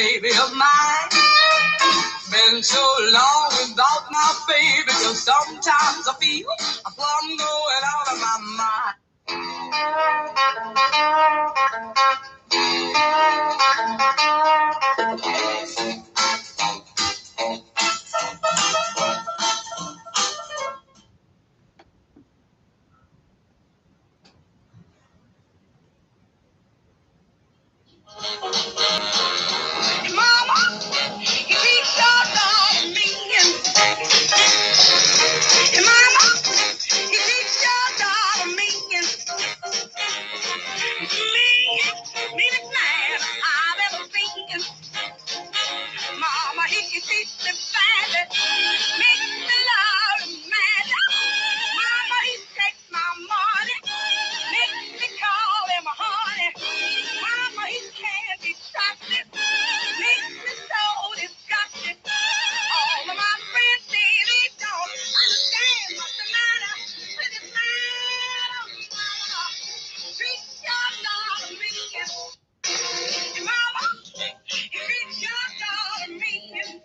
baby of mine. Been so long without my baby, till sometimes I feel I'm going out of my mind. Mama, you keep talking about me. And mama, you keep talking about me. Me the man I've ever seen. Mama, he can teach me fast, make me loud and mad. Mama, he takes my money, makes me call him honey. Mama, he can't be trusted, makes me so disgusted. All of my friends say they don't understand what's the matter with this man. Mama, treat your daughter mean. Mama, you treat your daughter mean.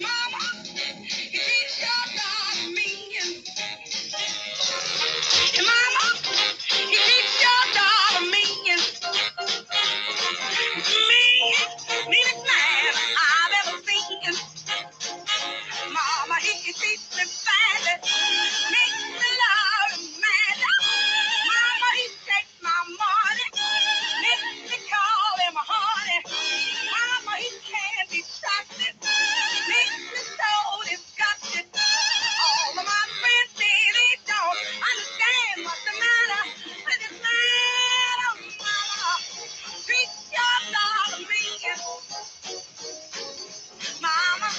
Mama, you teach your daughter mean. Mama, you teach your daughter mean. Meanest man I've ever seen. Mama, he can teach me fast, makes me loud and mad. Mama, he takes my money, makes me call him honey. Mama, he can't be trusted, makes me so disgusted. All of my friends say they don't understand what's the matter with this man. Oh, mama, treat your daughter mean. Mama,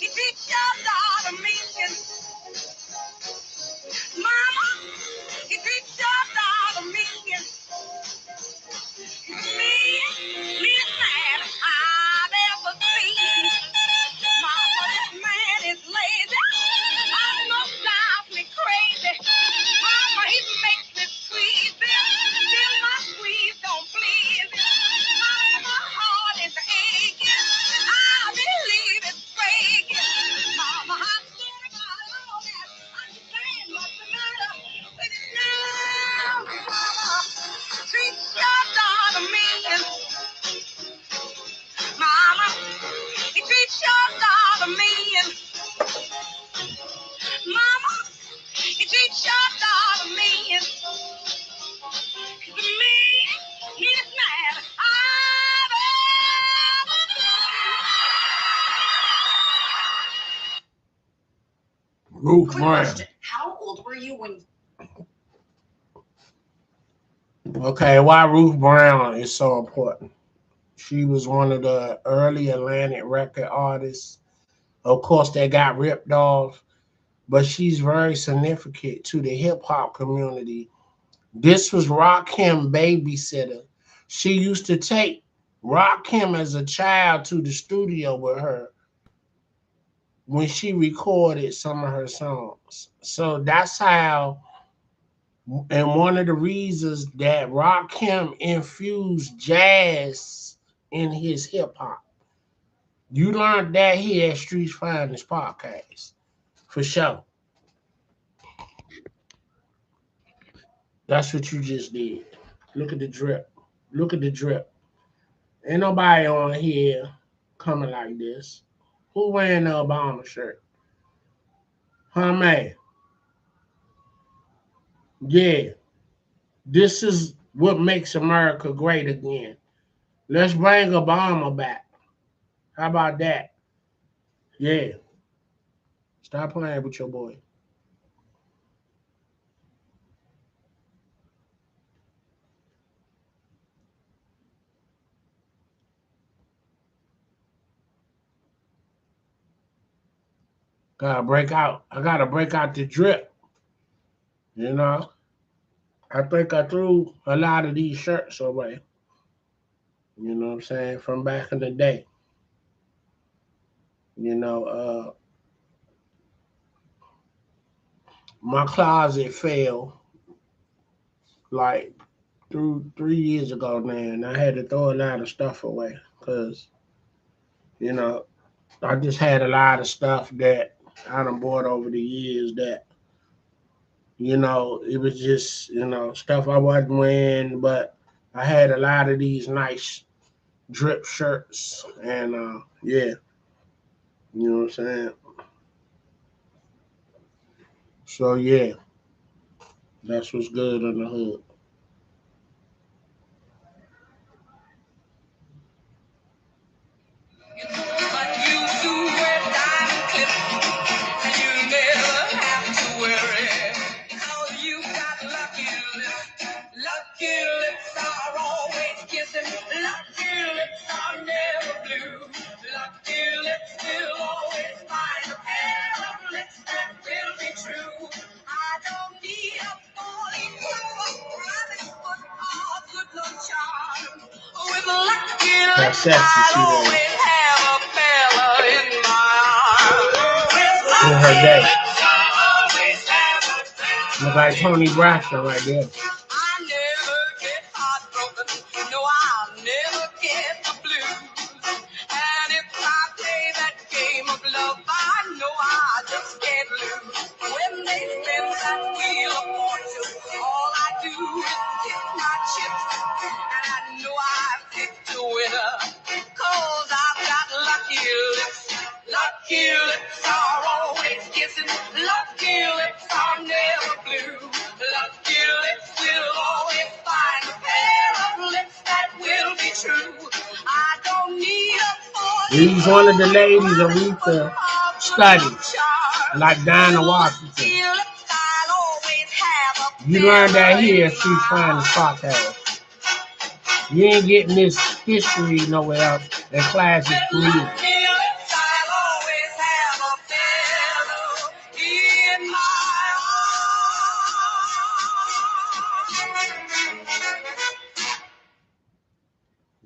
you treat your daughter mean. Mama, you treat your daughter mean. Meanest man I've ever seen. Mama, this man is lazy, almost drives me crazy. Mama, he makes me squeeze it, till my squeeze don't please. Mama, my heart is aching, I believe it's breaking. Mama, I'm scared about all that. Understand what's the matter with it now. Mama, treat your daughter mean. Mama, you treat your daughter mean. Mama, you treat your daughter mean. Meanest man I've ever seen. Ruth Quick Brown. question. How old were you when Okay, why Ruth Brown is so important? She was one of the early Atlantic record artists. Of course, they got ripped off, but she's very significant to the hip hop community. This was Rakim babysitter. She used to take Rakim as a child to the studio with her when she recorded some of her songs. So that's how, and one of the reasons that Rakim infused jazz in his hip hop. You learned that here at Streets Finest Podcast, for sure. That's what you just did. Look at the drip. Look at the drip. Ain't nobody on here coming like this. Who wearing the Obama shirt? Huh, man? Yeah. This is what makes America great again. Let's bring Obama back. How about that? Yeah. Stop playing with your boy. Gotta break out. I gotta break out the drip. You know? I think I threw a lot of these shirts away. You know what I'm saying? From back in the day. You know, my closet fell like 3 years ago now, and I had to throw a lot of stuff away because, you know, I just had a lot of stuff that I done bought over the years that, you know, it was just, you know, stuff I wasn't wearing, but I had a lot of these nice drip shirts, and yeah, you know what I'm saying? So yeah, that's what's good on the hood. That's sexy, she was. In her day. Look like Tony Braxton right there. He's one of the ladies Aretha studied, like Diana Washington. You learned that here, Street Finders Podcast. You ain't getting this history nowhere else in classic music.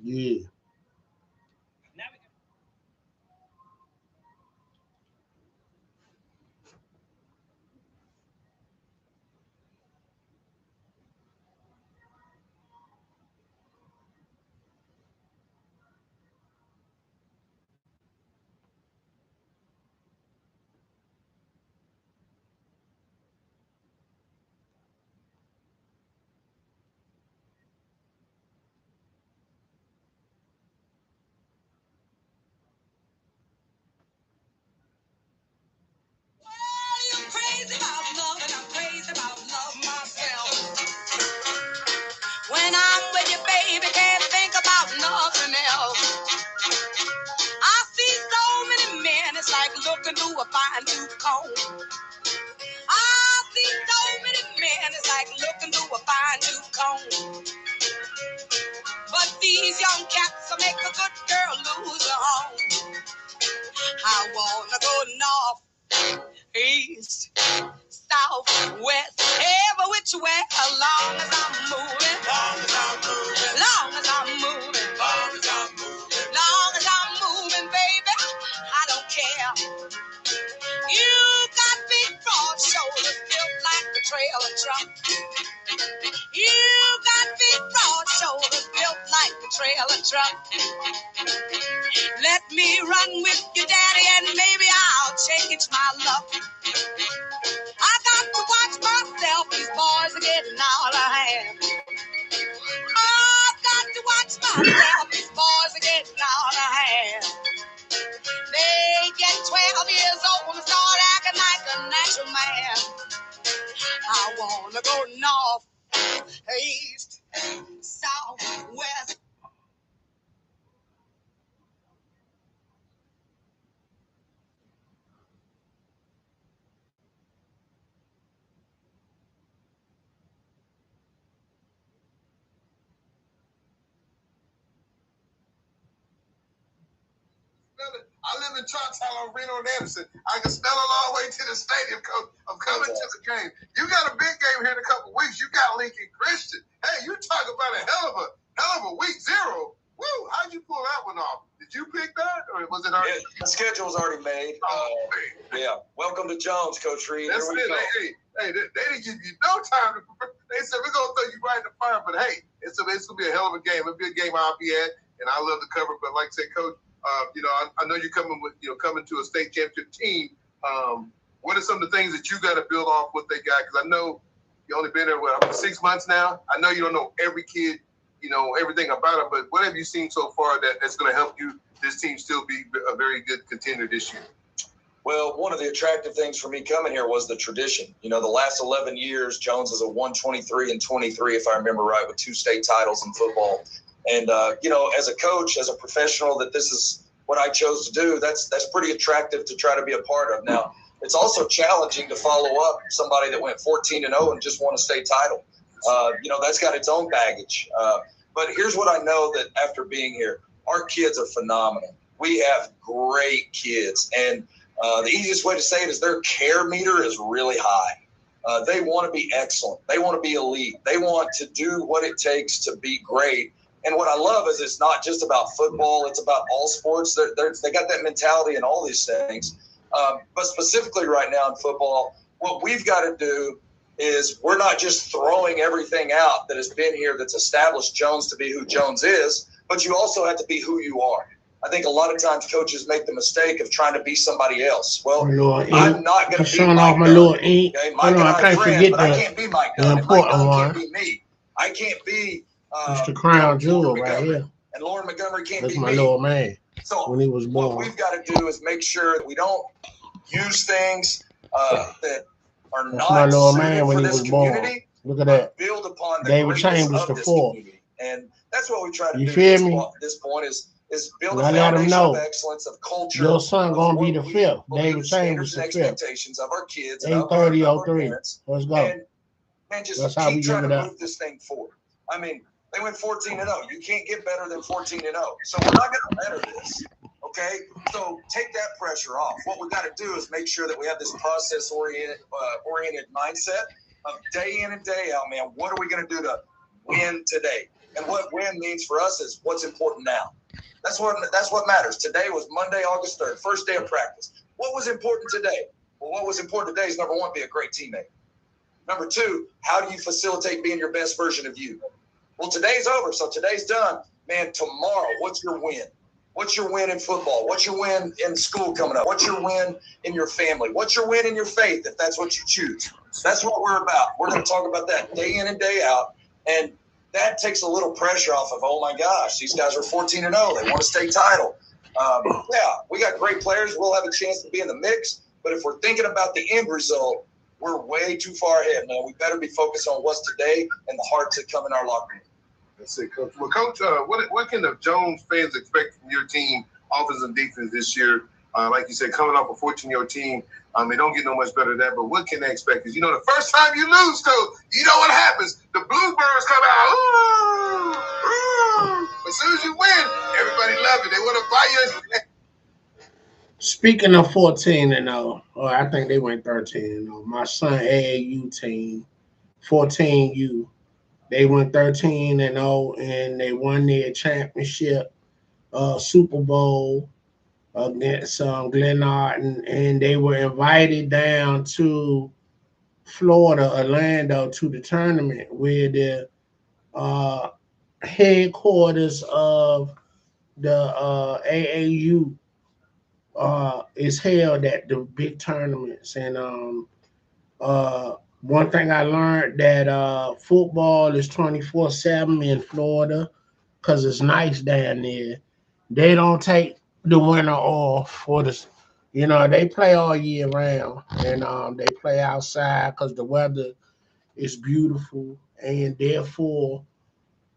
Yeah. When I'm with you, baby, can't think about nothing else. I see so many men, it's like looking through a fine tooth comb. I see so many men, it's like looking through a fine tooth comb. But these young cats will make a good girl lose her home. I wanna go north, east, south, west, every which way, as long as I'm moving. Long as I'm moving. Long as I'm moving. Long as I'm moving. Long as I'm moving, baby, I don't care. You got big broad shoulders built like the trailer truck. You got big broad shoulders built like the trailer truck. Let me run with you, daddy, and maybe I'll change my luck. I got to watch myself, these boys are getting out of hand. I've got to watch myself, these boys I wanna go north, east, south, west. I live in Choctaw on Reno and Anderson. I can smell it all the way to the stadium, Coach. I'm coming to the game. You got a big game here in a couple weeks. You got Lincoln Christian. Hey, you talk about a hell of a week 0. Woo! How'd you pull that one off? Did you pick that, or was it already? Yeah, the schedule's already made. Yeah. Welcome to Jones, Coach Reed. That's it. Hey, they didn't give you no time to prepare. They said we're gonna throw you right in the fire, but hey, it's gonna be a hell of a game. It'll be a game I'll be at, and I love the cover. But like I said, Coach, I know you're coming to a state championship team. What are some of the things that you got to build off what they got? Because I know you only been there 6 months now. I know you don't know every kid, everything about it, but what have you seen so far that's going to help this team still be a very good contender this year? Well, one of the attractive things for me coming here was the tradition. The last 11 years, Jones is a 123-23, if I remember right, with 2 state titles in football. And, as a coach, as a professional, that this is what I chose to do, that's pretty attractive to try to be a part of. Now, it's also challenging to follow up somebody that went 14-0 and just won a state title. That's got its own baggage. But here's what I know that after being here, our kids are phenomenal. We have great kids. And the easiest way to say it is their care meter is really high. They want to be excellent. They want to be elite. They want to do what it takes to be great. And what I love is it's not just about football. It's about all sports. They got that mentality in all these things. But specifically right now in football, what we've got to do is we're not just throwing everything out that has been here that's established Jones to be who Jones is, but you also have to be who you are. I think a lot of times coaches make the mistake of trying to be somebody else. Well, I'm not going to be Mike Dunn. Okay? Mike and I are friends, but I can't be Mike Dunn. Mike Dunn can't be me. I can't be it's the crown jewel right here. And Lauren Montgomery can't That's be my me. little man. So when he was born, what we've got to do is make sure that we don't use things that are not my little suited man when for he this was born. community. Look at that. Build upon the David greatness Chambers of the this fourth. community. And that's what we try to You do feel me? at this point is build a I let him foundation know of excellence, of culture. your son gonna be what the we fifth. believe David the Chambers standards the and fifth. expectations of our kids and of our 8:30:03. parents. Let's go. And just That's how we keep give trying it to up. move this thing forward. I mean, they went 14-0. You can't get better than 14-0. So we're not going to better this. Okay? So take that pressure off. What we got to do is make sure that we have this process-oriented mindset of day in and day out, man. What are we going to do to win today? And what win means for us is what's important now. That's what matters. Today was Monday, August 3rd, first day of practice. What was important today? Well, what was important today is, number one, be a great teammate. Number two, how do you facilitate being your best version of you? Well, today's over, so today's done. Man, tomorrow, what's your win? What's your win in football? What's your win in school coming up? What's your win in your family? What's your win in your faith, if that's what you choose? That's what we're about. We're going to talk about that day in and day out. And that takes a little pressure off of, oh, my gosh, these guys are 14-0. They want a state title. Yeah, we got great players. We'll have a chance to be in the mix. But if we're thinking about the end result, we're way too far ahead, man. We better be focused on what's today and the hearts that come in our locker room. That's it, Coach. Well, Coach, what can the Jones fans expect from your team, offense and defense this year? Like you said, coming off a 14-year team, they don't get no much better than that. But what can they expect? Because, the first time you lose, Coach, you know what happens. The Bluebirds come out. Ooh, ooh. As soon as you win, everybody loves it. They want to buy you. Speaking of 14-0, I think they went 13-0. My son AAU team, 14U, they went 13-0, and they won their championship Super Bowl against Glen Arden, and they were invited down to Florida, Orlando, to the tournament where the headquarters of the AAU is held at the big tournaments. And one thing I learned that football is 24/7 in Florida because it's nice down there. They don't take the winter off for the, They play all year round, and they play outside because the weather is beautiful, and therefore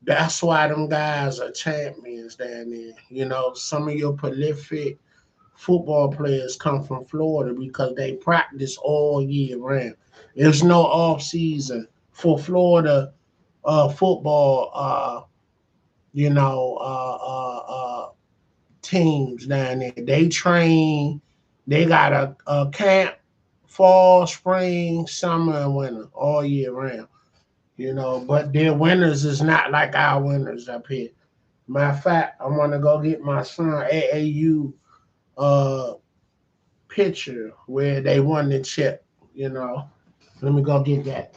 that's why them guys are champions down there. Some of your prolific football players come from Florida because they practice all year round. There's no off season for Florida football. You know, teams down there. They train. They got a camp fall, spring, summer, and winter all year round. But their winters is not like our winters up here. Matter of fact, I want to go get my son AAU uh picture where they won the chip. Let me go get that.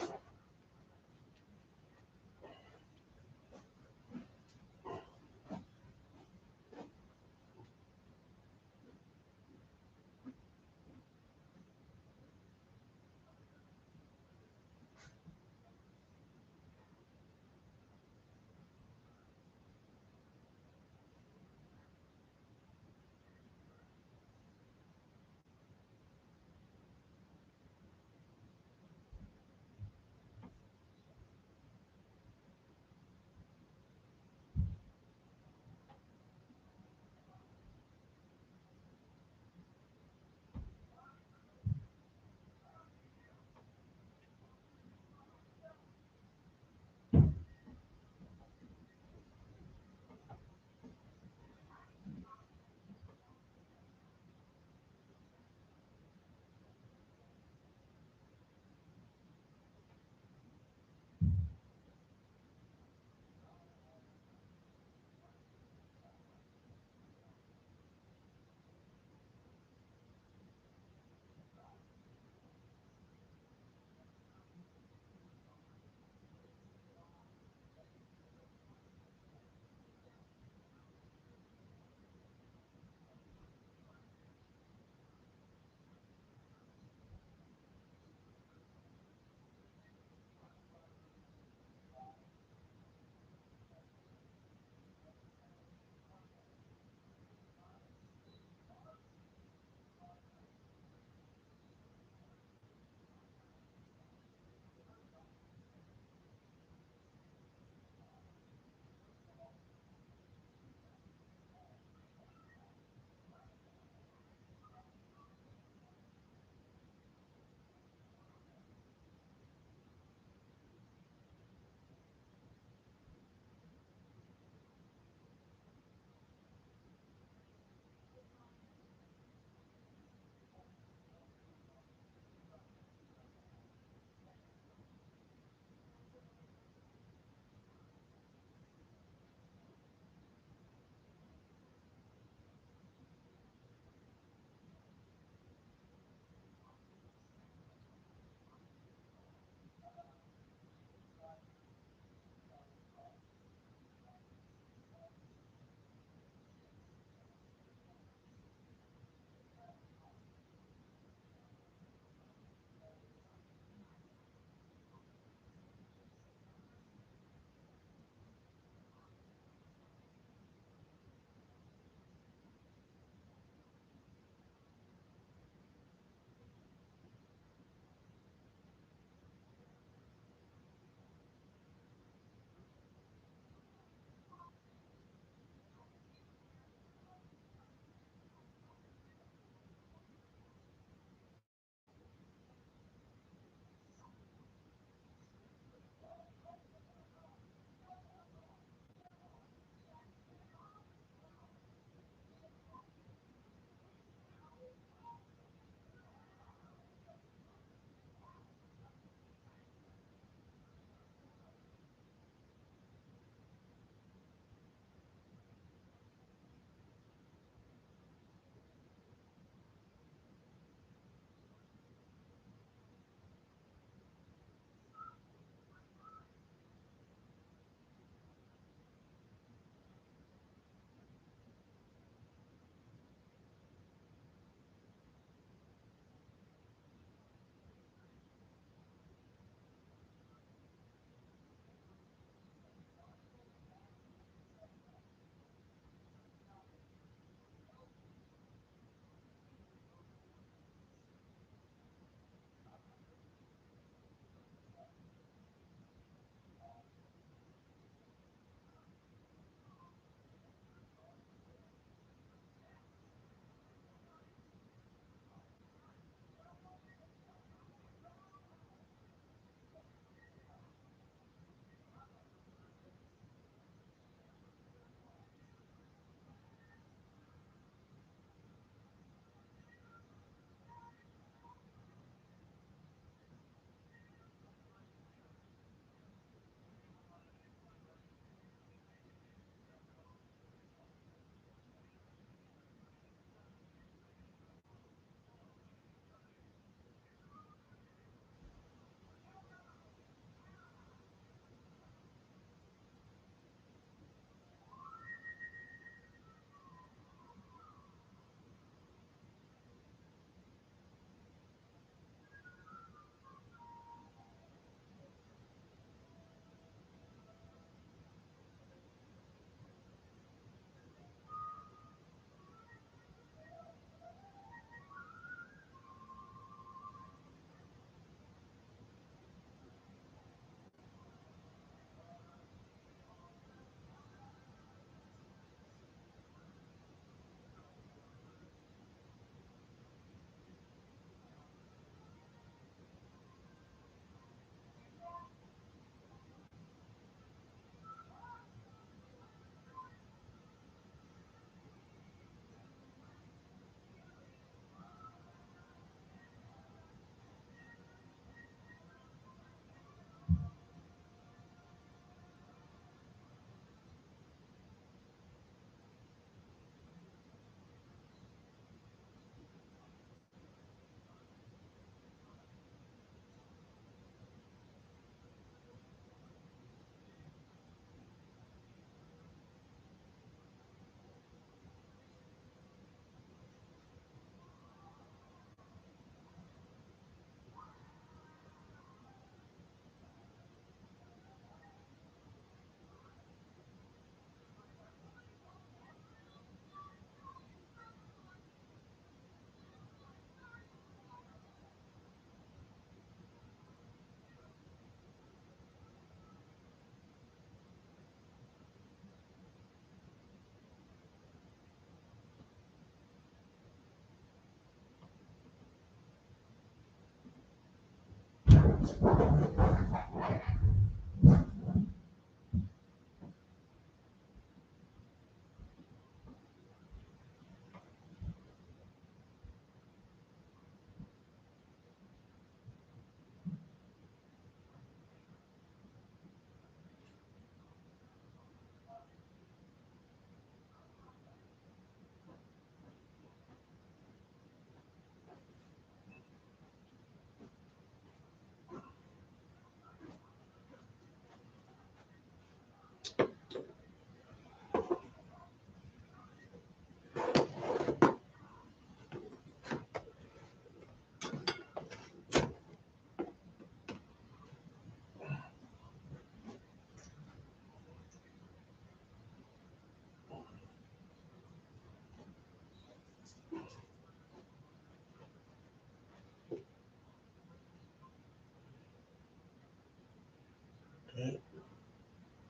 Okay.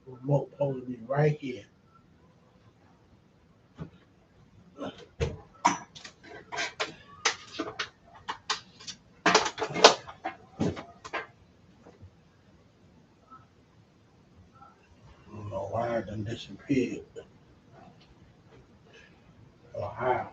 Remote supposed to be right here. I don't know why it done disappeared. Or how.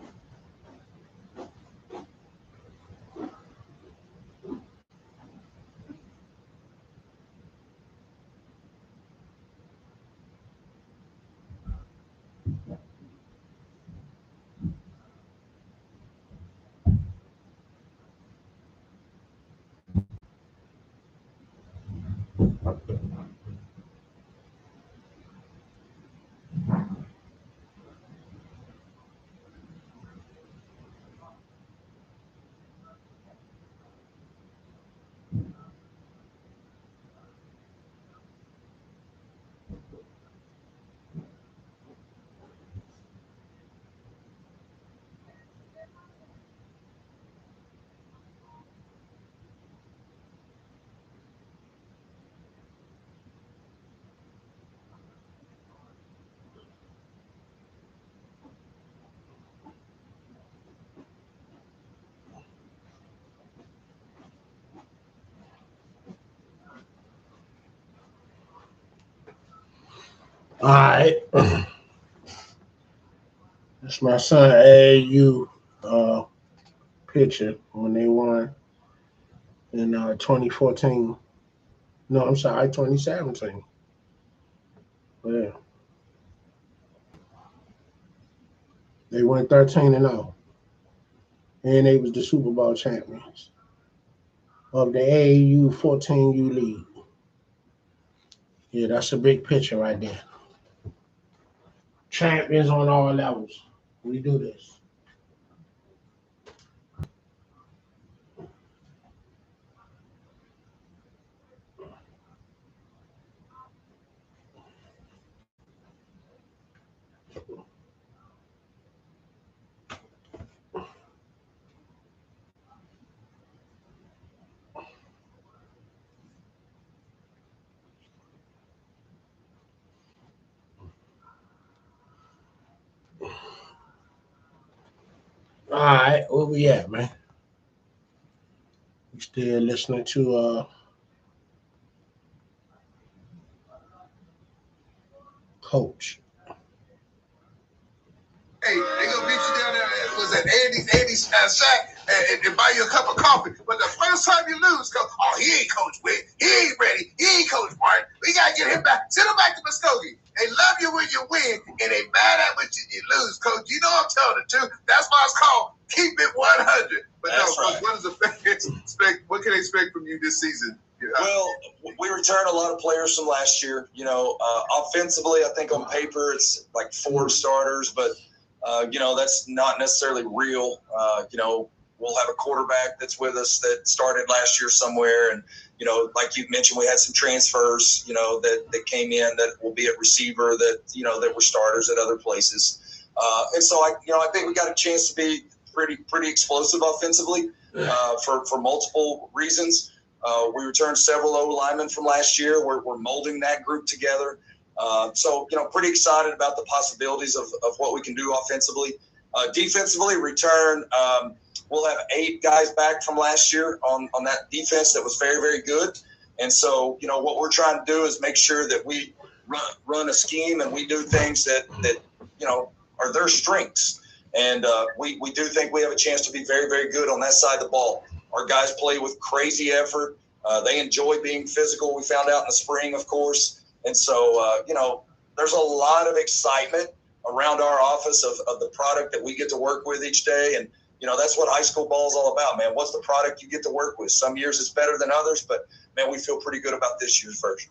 All right. That's my son AAU picture when they won in 2014. No, I'm sorry, 2017. Yeah. They went 13-0. And they was the Super Bowl champions of the AAU 14U league. Yeah, that's a big picture right there. Champions on all levels. We do this. All right, where we at, man? We still listening to Coach. Hey, they gonna meet you down there. Was that Andy's shack and buy you a cup of coffee? But the first time you lose, go, oh, he ain't Coach Witt. He ain't ready. He ain't Coach Martin. We gotta get him back. Send him back to Muskogee. They love you when you win, and they mad at when you lose, Coach. You know I'm telling the truth. That's why it's called Keep It 100. But that's no, Coach, right. What does the fans expect? What can they expect from you this season? Well, we return a lot of players from last year. You know, offensively, I think on paper it's like 4 starters, but you know, that's not necessarily real. You know, we'll have a quarterback that's with us that started last year somewhere. And, you know, like you mentioned, we had some transfers, you know, that came in that will be at receiver that, you know, that were starters at other places. And so, I think we got a chance to be pretty explosive offensively for multiple reasons. We returned several O-linemen from last year. We're molding that group together. So, you know, pretty excited about the possibilities of what we can do offensively. Defensively, return we'll have 8 guys back from last year on that defense that was very, very good. And so, what we're trying to do is make sure that we run a scheme and we do things that are their strengths. And we do think we have a chance to be very, very good on that side of the ball. Our guys play with crazy effort. They enjoy being physical. We found out in the spring, of course. And so, there's a lot of excitement around our office of the product that we get to work with each day. And, that's what high school ball is all about, man. What's the product you get to work with? Some years it's better than others, but, man, we feel pretty good about this year's version.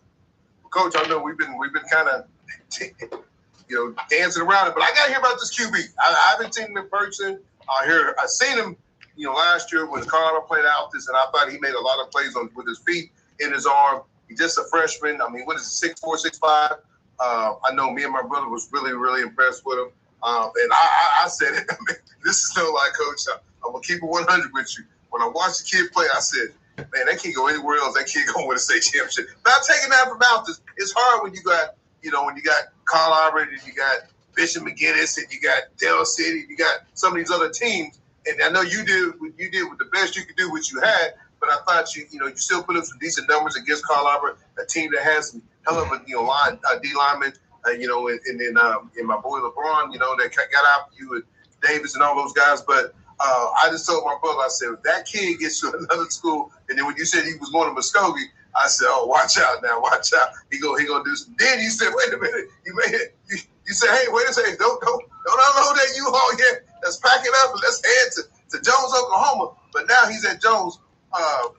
Coach, I know we've been kind of dancing around it, but I got to hear about this QB. I haven't seen him in person. I seen him, last year when Colorado played out this, and I thought he made a lot of plays with his feet in his arm. He's just a freshman. I mean, what is it, 6'4", 6'5"? I know me and my brother was really, really impressed with him. And I said, this is no lie, Coach. I'm going to keep it 100 with you. When I watched the kid play, I said, man, they can't go anywhere else. They can't go win a state championship. Not taking that from Altus. It's hard when you got, when you got Carl Albert and you got Bishop McGinnis and you got Dell City, you got some of these other teams. And I know you did with the best you could do what you had, but I thought you still put up some decent numbers against Carl Albert, a team that has some hell of a line D lineman, and then my boy LeBron, that got out you and Davis and all those guys. But I just told my brother, I said, if that kid gets to another school, and then when you said he was going to Muskogee, I said, oh, watch out now, watch out. He gonna do some. Then you said, wait a minute, you said, hey, wait a second, don't unload that U-Haul yet. Let's pack it up and let's head to Jones, Oklahoma. But now he's at Jones.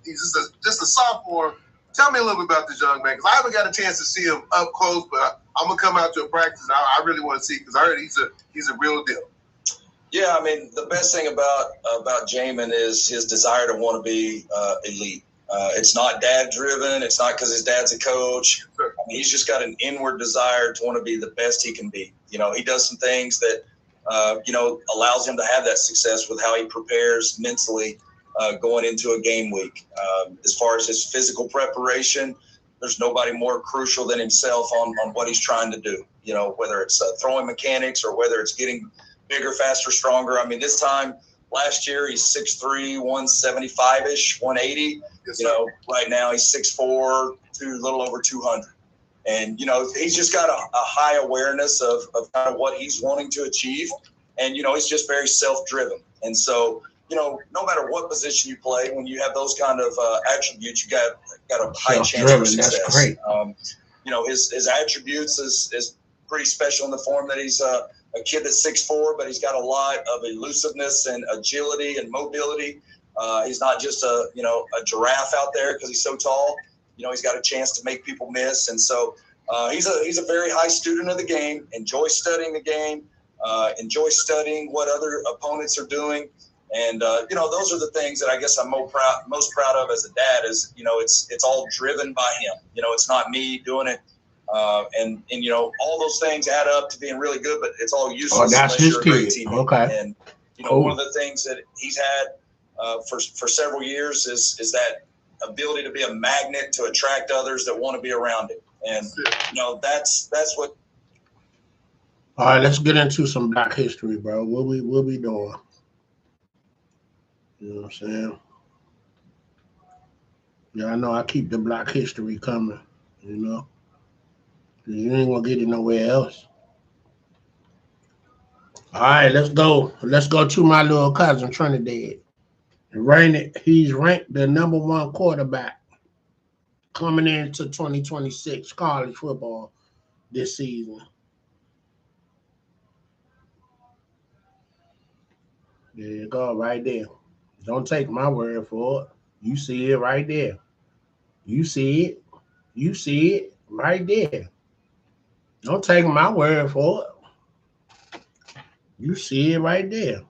He's just a sophomore. Tell me a little bit about this young man, because I haven't got a chance to see him up close, but I'm gonna come out to a practice. And I really want to see, because I heard he's a real deal. Yeah, I mean, the best thing about Jamin is his desire to want to be elite. It's not dad-driven. It's not because his dad's a coach. I mean, he's just got an inward desire to want to be the best he can be. He does some things that, allows him to have that success with how he prepares mentally going into a game week. As far as his physical preparation, there's nobody more crucial than himself on what he's trying to do, whether it's throwing mechanics or whether it's getting bigger, faster, stronger. I mean, this time last year, he's 6'3", 175-ish, 180. Yes, right now he's 6'4", a little over 200. And, he's just got a high awareness of kind of what he's wanting to achieve. And, he's just very self-driven. And so, no matter what position you play, when you have those kind of attributes, you got a high chance for success. That's great. His attributes is pretty special in the form that he's a kid that's 6'4", but he's got a lot of elusiveness and agility and mobility. He's not just a giraffe out there because he's so tall. He's got a chance to make people miss. And so he's a very high student of the game, enjoys studying the game, enjoys studying what other opponents are doing. And, those are the things that I guess I'm most proud of as a dad is, it's all driven by him. It's not me doing it. And all those things add up to being really good, but it's all useless unless you're a great teammate. Okay. And, one of the things that he's had for several years is that ability to be a magnet to attract others that want to be around him. And, that's what. All right, let's get into some Black history, bro. What we doing? You know what I'm saying? Yeah, I know I keep the Black history coming, You ain't gonna get it nowhere else. All right, let's go. Let's go to my little cousin Trinidad. He's ranked the #1 quarterback coming into 2026 college football this season. There you go, right there. Don't take my word for it. You see it right there. You see it. You see it right there. Don't take my word for it. You see it right there.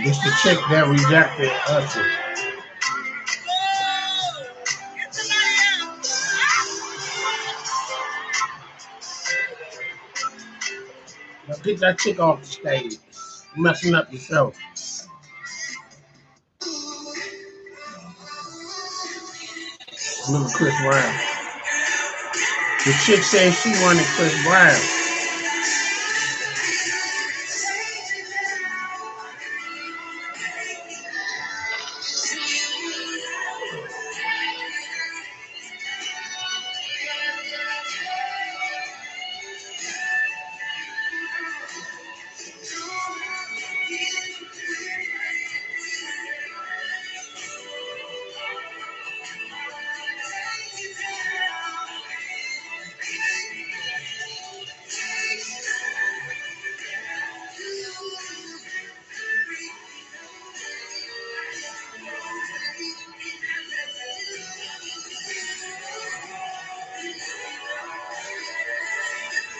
This the chick that rejected us. Now get that chick off the stage. You're messing up the show. Look at Chris Brown. The chick said she wanted Chris Brown.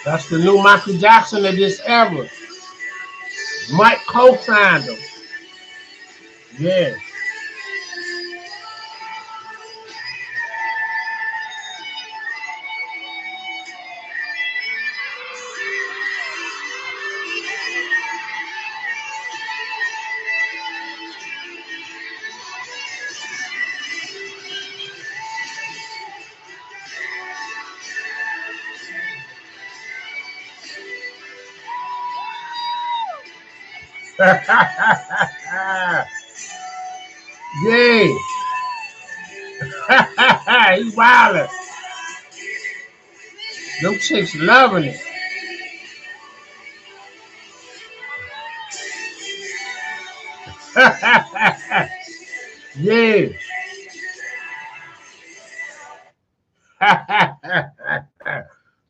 That's the new Michael Jackson of this era. Mike co-signed him. Yeah. Yeah. He wildin'. Them chicks loving it. Yeah.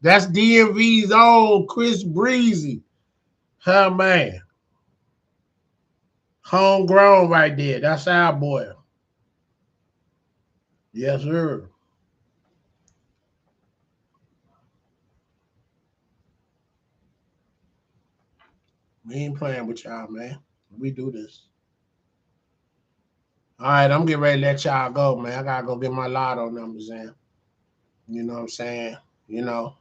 That's DMV's own Chris Breezy. Her man. Homegrown right there. That's our boy. Yes, sir. We ain't playing with y'all, man. We do this. All right, I'm getting ready to let y'all go, man. I gotta go get my lotto numbers in. You know what I'm saying? You know,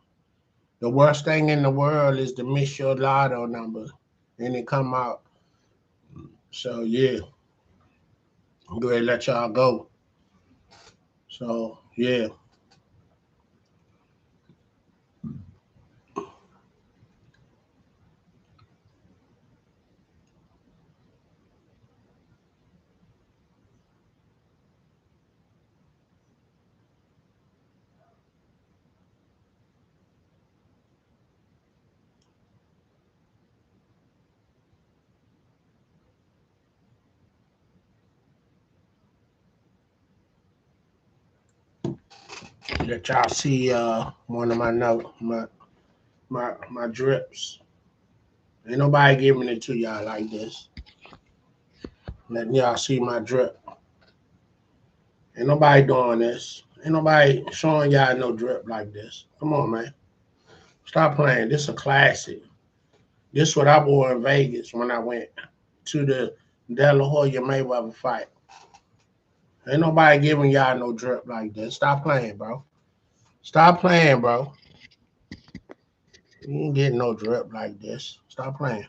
the worst thing in the world is to miss your lotto number and it come out. So yeah, I'm going to let y'all go. So yeah. Let y'all see one of my my drips. Ain't nobody giving it to y'all like this. Letting y'all see my drip. Ain't nobody doing this. Ain't nobody showing y'all no drip like this. Come on, man. Stop playing. This is a classic. This is what I wore in Vegas when I went to the De La Hoya Mayweather fight. Ain't nobody giving y'all no drip like this. Stop playing, bro. Stop playing, bro. You ain't getting no drip like this. Stop playing.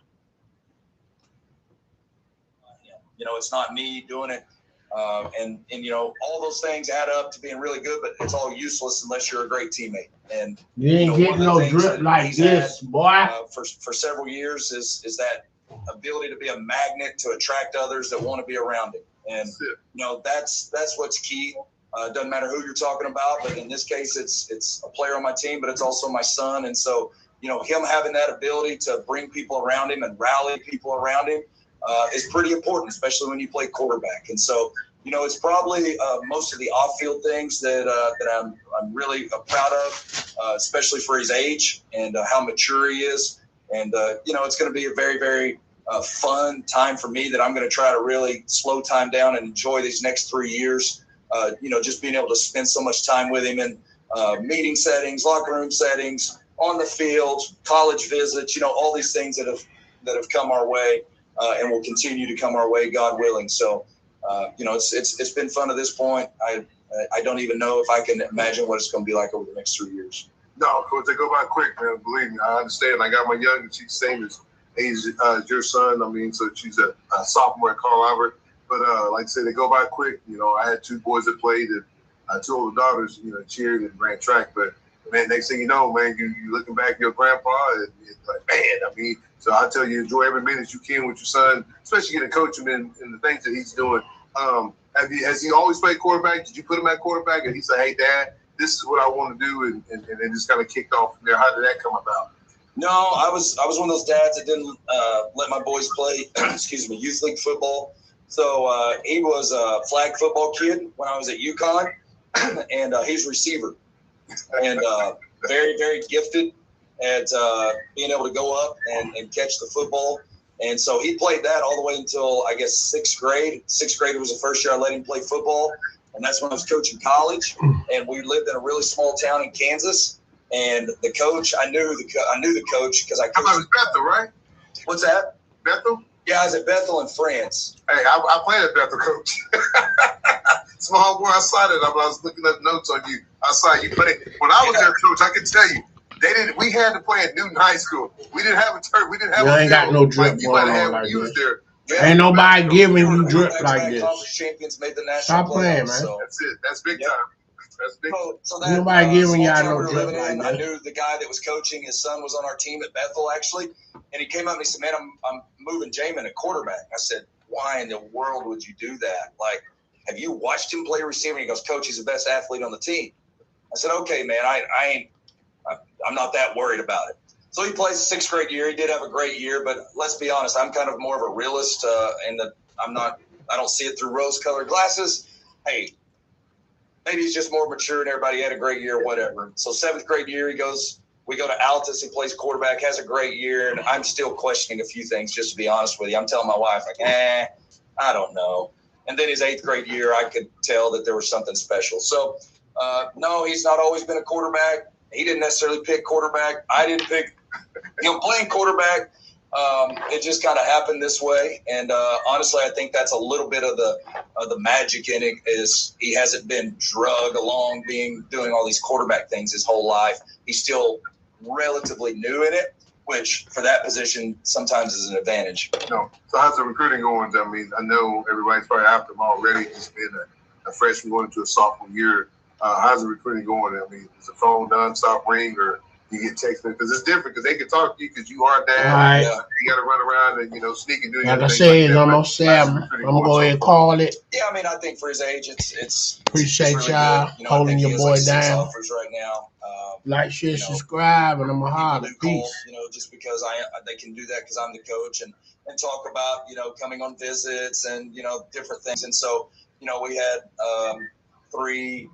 You know, it's not me doing it. And you know, all those things add up to being really good, but it's all useless unless you're a great teammate. And you ain't getting no drip like this, boy. For several years is that ability to be a magnet to attract others that want to be around him. And you know, that's what's key. It doesn't matter who you're talking about, but in this case, it's a player on my team, but it's also my son. And so, you know, him having that ability to bring people around him and rally people around him is pretty important, especially when you play quarterback. And so, you know, it's probably most of the off-field things that I'm really proud of, especially for his age and how mature he is. And you know, it's going to be a very, very fun time for me that I'm going to try to really slow time down and enjoy these next 3 years. Just being able to spend so much time with him in meeting settings, locker room settings, on the field, college visits, all these things that have come our way and will continue to come our way, God willing. So, it's been fun to this point. I don't even know if I can imagine what it's going to be like over the next 3 years. No, Coach, they go by quick, man. Believe me, I understand. I got my youngest, she's the same age as your son. I mean, so she's a sophomore at Carl Albert. But like I said, they go by quick. I had 2 boys that played and 2 older daughters, cheered and ran track. But, man, next thing you know, man, you looking back at your grandpa and it's like, man, I mean, so I tell you, enjoy every minute you can with your son, especially getting to coach him in the things that he's doing. Has he always played quarterback? Did you put him at quarterback? And he said, hey, Dad, this is what I want to do, and it just kind of kicked off from there. How did that come about? No, I was one of those dads that didn't let my boys play, youth league football. So he was a flag football kid when I was at UConn, and he's receiver, and very, very gifted at being able to go up and catch the football. And so he played that all the way until, I guess, 6th grade. 6th grade was the first year I let him play football. And that's when I was coaching college. And we lived in a really small town in Kansas. And the coach, I knew the coach because I coached. How about Bethel, right? What's that? Bethel? Yeah, I was at Bethel in France. Hey, I played at Bethel, Coach. Small boy, I saw it. I was looking up notes on you. I saw you play. When I was there, Coach, I can tell you, we had to play at Newton High School. We didn't have a turf. We didn't have you a ain't got no drip going on like that. Yeah, ain't nobody giving you drip like this. Champions made the national Stop playing, man. So. That's it. That's big time. That's big. So that, nobody giving y'all no drip drip like I this. knew the guy that was coaching. His son was on our team at Bethel, actually. And he came up and he said, man, I'm moving Jamin at quarterback. I said, why in the world would you do that? Like, have you watched him play receiver? And he goes, Coach, he's the best athlete on the team. I said, okay, man, I'm not that worried about it. So he plays 6th grade year. He did have a great year, but let's be honest, I'm kind of more of a realist, and I don't see it through rose-colored glasses. Hey, maybe he's just more mature and everybody had a great year or whatever. So 7th grade year, we go to Altus, he plays quarterback, has a great year, and I'm still questioning a few things, just to be honest with you. I'm telling my wife, like, I don't know. And then his 8th grade year, I could tell that there was something special. So, no, he's not always been a quarterback. He didn't necessarily pick quarterback. I didn't pick playing quarterback. It just kind of happened this way. And honestly, I think that's a little bit of the magic in it is he hasn't been drug along doing all these quarterback things his whole life. He's still relatively new in it, which for that position sometimes is an advantage. No. So how's the recruiting going? I mean, I know everybody's probably after him already. He's been a freshman going into a sophomore year. How's the recruiting going? I mean, is the phone nonstop ring or you get text? Because it's different because they can talk to you because you are dad. Right. You got to run around and, sneak and do like I said, it's almost 7. I'm going to go ahead and call it. Yeah, I mean, I think for his age, it's appreciate really y'all holding your boy down. Offers right now. Like, share, subscribe, and I'm going to holler. Peace. Just because they can do that because I'm the coach and talk about, coming on visits and, different things. And so, we had 3